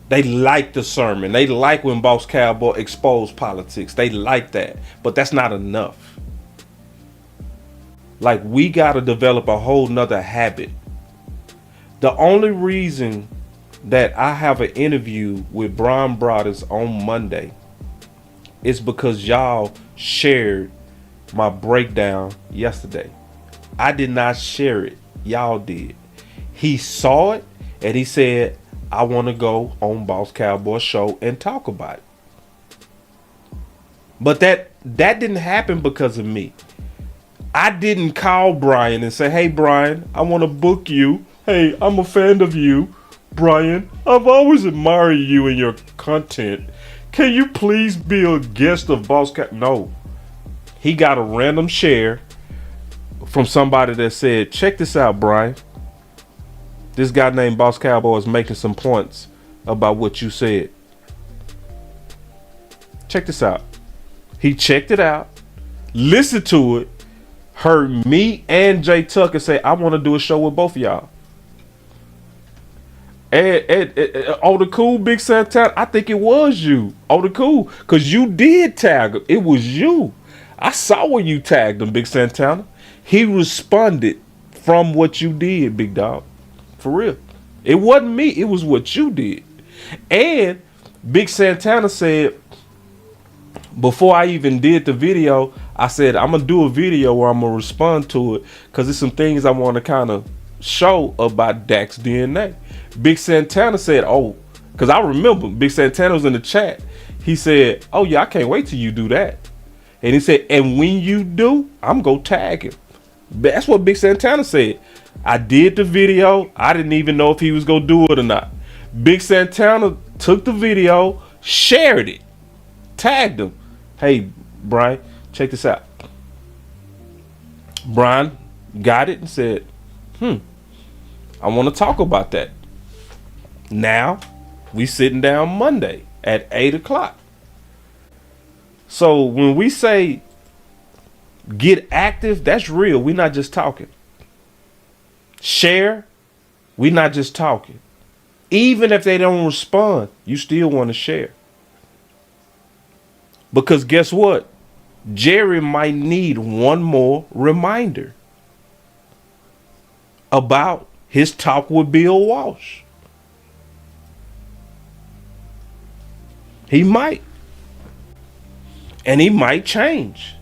They like the sermon. They like when Boss Cowboy exposed politics. They like that. But that's not enough. Like, we got to develop a whole nother habit. The only reason that I have an interview with Brian Broaddus on Monday is because y'all shared my breakdown yesterday. I did not share it. Y'all did. He saw it and he said, I want to go on Boss Cowboy show and talk about it. But that didn't happen because of me. I didn't call Brian and say, hey, Brian, I want to book you. Hey, I'm a fan of you. Brian, I've always admired you and your content. Can you please be a guest of Boss Cowboy? No. He got a random share from somebody that said, check this out, Brian. This guy named Boss Cowboy is making some points about what you said. Check this out. He checked it out, listened to it, heard me and Jay Tucker say, I want to do a show with both of y'all. And on the cool, Big Santana, I think it was you. On the cool, because you did tag him. It was you. I saw when you tagged him, Big Santana. He responded from what you did, big dog. For real. It wasn't me. It was what you did. And Big Santana said, before I even did the video, I said, I'm going to do a video where I'm going to respond to it because there's some things I want to kind of show about Dak's DNA. Big Santana said, oh, because I remember Big Santana was in the chat. He said, oh, yeah, I can't wait till you do that. And he said, and when you do, I'm going to tag him. That's what Big Santana said. I did the video. I didn't even know if he was going to do it or not. Big Santana took the video, shared it, tagged him. Hey, Brian, check this out. Brian got it and said, I want to talk about that. Now, we sitting down Monday at 8 o'clock. So when we say get active, that's real. We're not just talking. Share, we're not just talking. Even if they don't respond, you still want to share. Because guess what? Jerry might need one more reminder about his talk with Bill Walsh. He might. And he might change.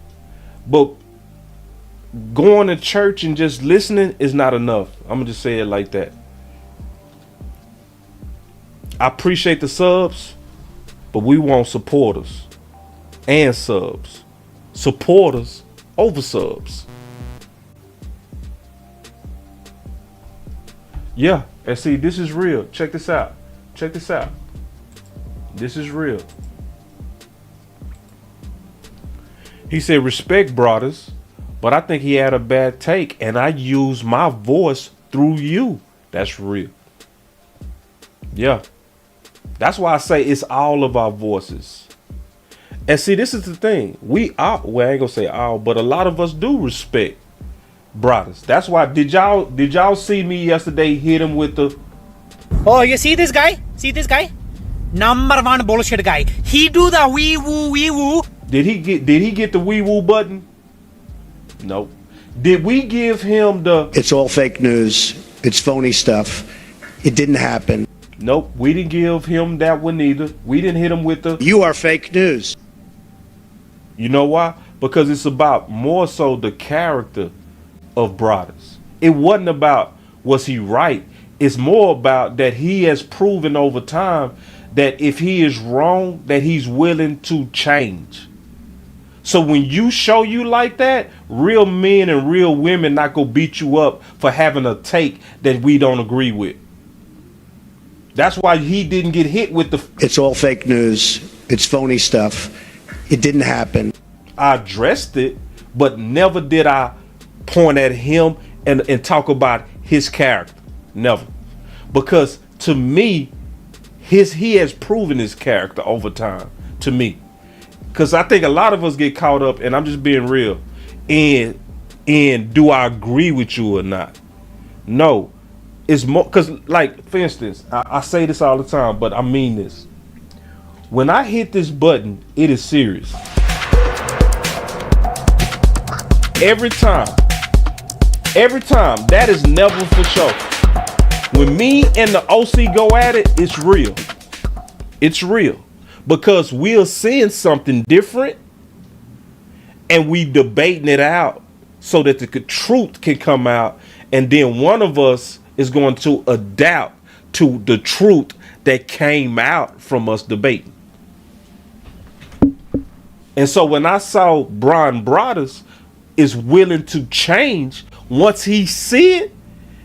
But going to church and just listening is not enough. I'm going to just say it like that. I appreciate the subs, but we want supporters and subs. Supporters over subs. Yeah, and see, this is real. Check this out. Check this out. This is real. He said, respect Broaddus, but I think he had a bad take, and I use my voice through you. That's real. Yeah. That's why I say it's all of our voices. And see, this is the thing. We are, well, I ain't gonna say all, but a lot of us do respect Broaddus. That's why, did y'all see me yesterday hit him with the... Oh, you see this guy? See this guy? Number one bullshit guy. He do the wee woo wee woo. Did he get the wee woo button? Nope. Did we give him the... It's all fake news. It's phony stuff. It didn't happen. Nope. We didn't give him that one either. We didn't hit him with the... You are fake news. You know why? Because it's about more so the character of Broaddus. It wasn't about was he right. It's more about that he has proven over time that if he is wrong, that he's willing to change. So when you show you like that, real men and real women not gonna beat you up for having a take that we don't agree with. That's why he didn't get hit with the... It's all fake news. It's phony stuff. It didn't happen. I addressed it, but never did I point at him and talk about his character. Never. Because to me, he has proven his character over time. To me. Because I think a lot of us get caught up, and I'm just being real, in do I agree with you or not? No. It's more, because like, for instance, I say this all the time, but I mean this. When I hit this button, it is serious. Every time. That is never for sure. When me and the OC go at it, it's real. It's real. Because we're seeing something different and we debating it out so that the truth can come out, and then one of us is going to adapt to the truth that came out from us debating. And so when I saw Brian Broaddus is willing to change once he see it,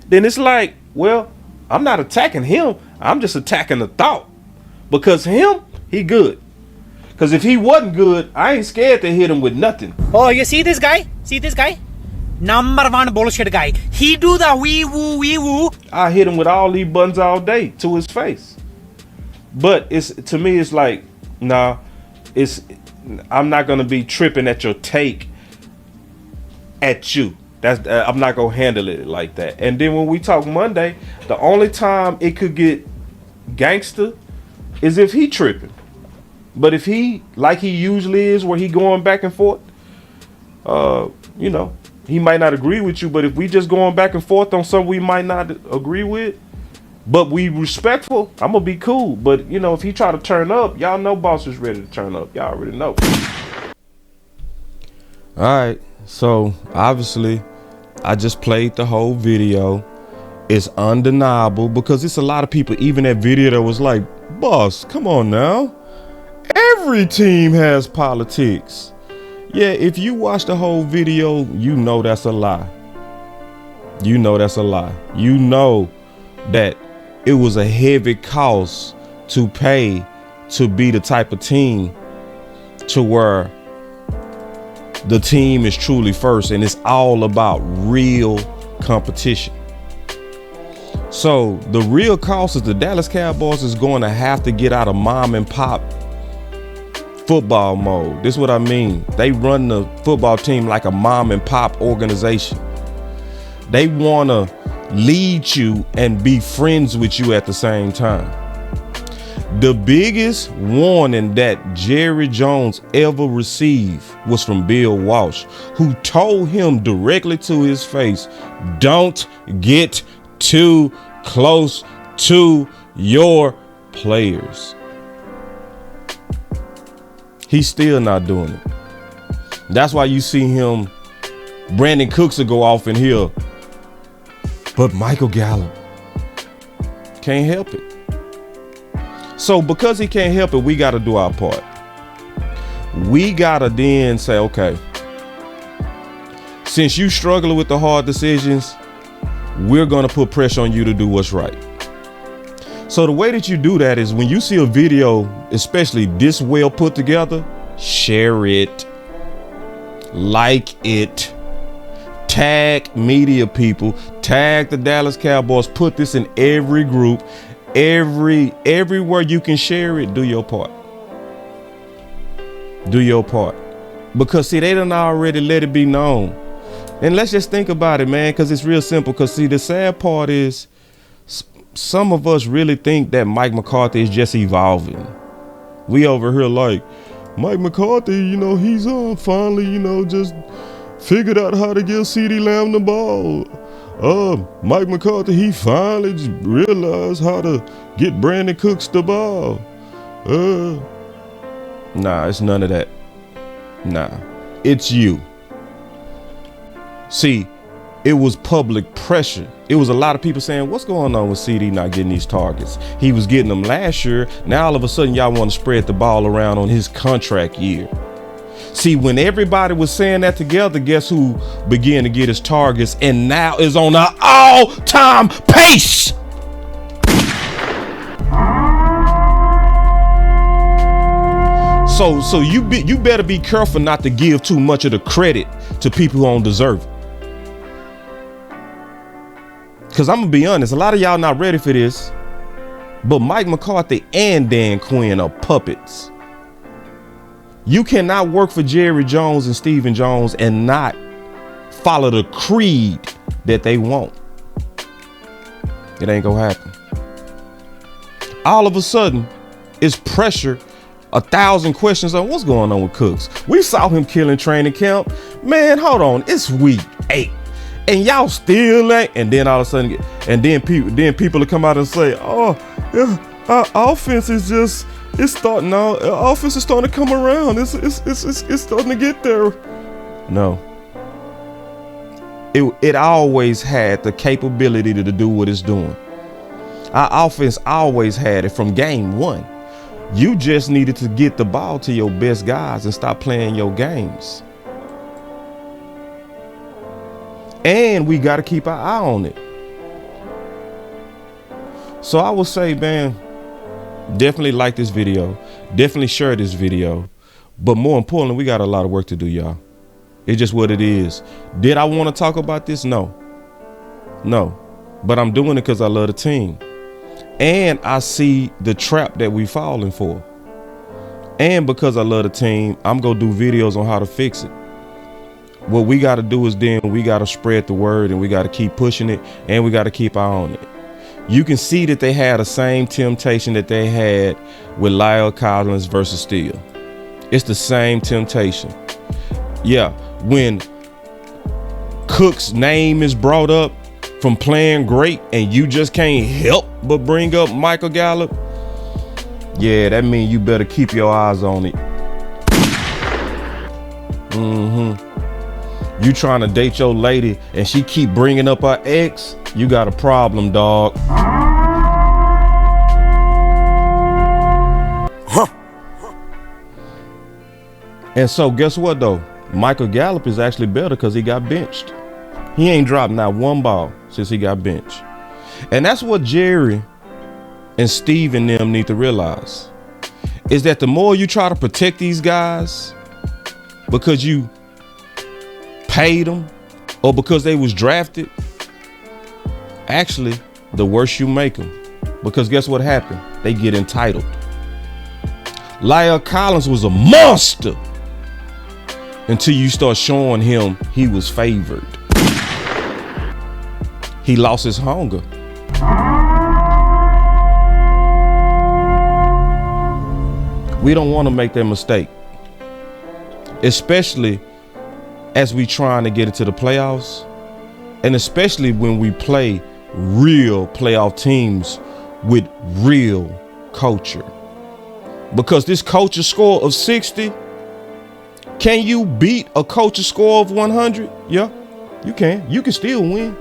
then it's like, well, I'm not attacking him. I'm just attacking the thought. Because him, he good. Because if he wasn't good, I ain't scared to hit him with nothing. Oh, you see this guy? See this guy? Number one bullshit guy. He do the wee woo. I hit him with all these buttons all day to his face. But it's, to me, it's like, nah, I'm not gonna be tripping at your take at you. That's I'm not gonna handle it like that. And then when we talk Monday, the only time it could get gangster is if he tripping. But if he, like he usually is, where he going back and forth, you know, he might not agree with you. But if we just going back and forth on something we might not agree with, but we respectful, I'm gonna be cool. But you know, if he try to turn up, y'all know Boss is ready to turn up. Y'all already know. All right, so obviously, I just played the whole video. It's undeniable because it's a lot of people, even that video that was like, Boss, come on now. Every team has politics. Yeah, if you watch the whole video, you know that's a lie. You know that's a lie. You know that it was a heavy cost to pay to be the type of team to where the team is truly first and it's all about real competition. So the real cost is the Dallas Cowboys is going to have to get out of mom and pop football mode. This is what I mean. They run the football team like a mom and pop organization. They want to lead you and be friends with you at the same time. The biggest warning that Jerry Jones ever received was from Bill Walsh, who told him directly to his face, don't get too close to your players. He's still not doing it. That's why you see him, Brandon Cooks will go off in here, but Michael Gallup can't help it. So because he can't help it, we got to do our part. We got to then say, okay, since you struggling with the hard decisions, we're going to put pressure on you to do what's right. So the way that you do that is when you see a video, especially this well put together, share it, like it, tag media people, tag the Dallas Cowboys, put this in every group, everywhere you can share it. Do your part. Do your part. Because see, they done already let it be known. And let's just think about it, man, because it's real simple. Because see, the sad part is some of us really think that Mike McCarthy is just evolving. We over here like, Mike McCarthy, you know, he's finally, you know, just figured out how to give CeeDee Lamb the ball. Mike McCarthy, he finally realized how to get Brandon Cooks the ball. Nah, it's none of that. Nah, it's you. See, it was public pressure. It was a lot of people saying, what's going on with CD not getting these targets? He was getting them last year. Now all of a sudden y'all want to spread the ball around on his contract year. See, when everybody was saying that together, guess who began to get his targets and now is on an all-time pace? So you better be careful not to give too much of the credit to people who don't deserve it. Because I'm going to be honest, a lot of y'all not ready for this, but Mike McCarthy and Dan Quinn are puppets. You cannot work for Jerry Jones and Stephen Jones and not follow the creed that they want. It ain't gonna happen. All of a sudden, it's pressure, 1,000 questions on what's going on with Cooks. We saw him killing training camp. Man, hold on, it's week 8. And y'all still ain't, and then all of a sudden, and then people will come out and say, oh, yeah, our offense is just, it's starting now. Offense is starting to come around. It's starting to get there. No. It always had the capability to do what it's doing. Our offense always had it from game 1. You just needed to get the ball to your best guys and stop playing your games. And we got to keep our eye on it. So I would say, man, definitely like this video. Definitely share this video. But more importantly, we got a lot of work to do, y'all. It's just what it is. Did I want to talk about this? No. No. But I'm doing it because I love the team. And I see the trap that we falling for. And because I love the team, I'm going to do videos on how to fix it. What we got to do is then we got to spread the word and we got to keep pushing it and we got to keep our on it. You can see that they had the same temptation that they had with Lyle Collins versus Steele. It's the same temptation. Yeah, when Cook's name is brought up from playing great and you just can't help but bring up Michael Gallup, yeah, that means you better keep your eyes on it. You trying to date your lady and she keep bringing up her ex, you got a problem, dog. And so guess what though? Michael Gallup is actually better because he got benched. He ain't dropped not one ball since he got benched. And that's what Jerry and Steve and them need to realize, is that the more you try to protect these guys because you paid them or because they was drafted, actually the worse you make them, because guess what happened? They get entitled. Lyle Collins was a monster until you start showing him he was favored. He lost his hunger. We don't want to make that mistake, especially as we trying to get into the playoffs, and especially when we play real playoff teams with real culture. Because this culture score of 60, can you beat a culture score of 100? Yeah, you can. You can still win.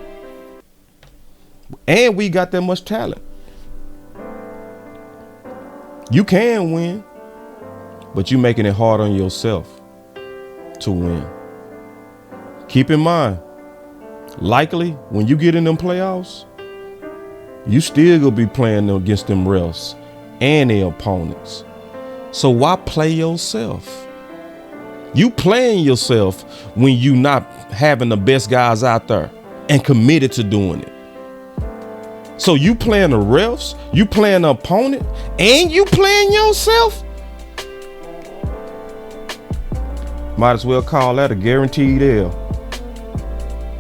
And we got that much talent. You can win, but you making it hard on yourself to win. Keep in mind, likely when you get in them playoffs, you still gonna be playing against them refs and their opponents. So why play yourself? You playing yourself when you not having the best guys out there and committed to doing it. So you playing the refs, you playing the opponent, and you playing yourself? Might as well call that a guaranteed L.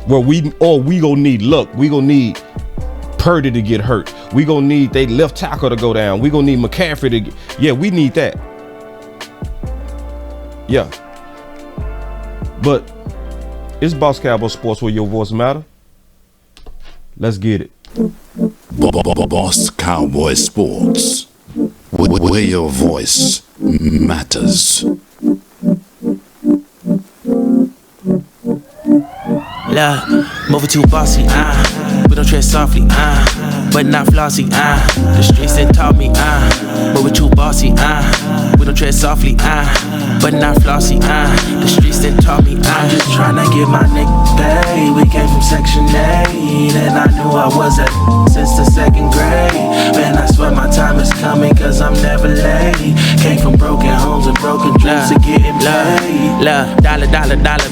Well, we gonna need luck. We gonna need Purdy to get hurt. We gonna need they left tackle to go down. We gonna need McCaffrey to get, yeah, we need that. Yeah. But It's Boss Cowboy Sports, where your voice matter. Let's get it. Boss Cowboy Sports, where your voice matters. Love, moving too bossy, we don't tread softly, but not flossy, the streets done taught me, moving too bossy, we don't tread softly, but not flossy, the streets done taught me, I'm just tryna get my nigga paid. We came from Section 8, and I knew I was at since the 2nd grade. Man, I swear my time is coming, cause I'm never late. Came from broken homes and broken dreams to getting paid. Love, dollar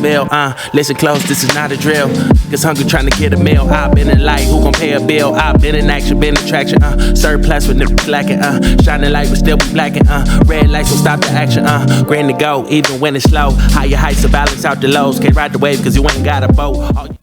bill, listen close, this is not a drill. Cause hungry trying to get a meal. I've been in light, who gon' pay a bill? I've been in action, been in traction, surplus with niggas lacking, shining light but still be blacking, red lights will stop the action, grand to go, even when it's slow. Higher heights to balance out the lows. Can't ride the wave cause you ain't got a boat.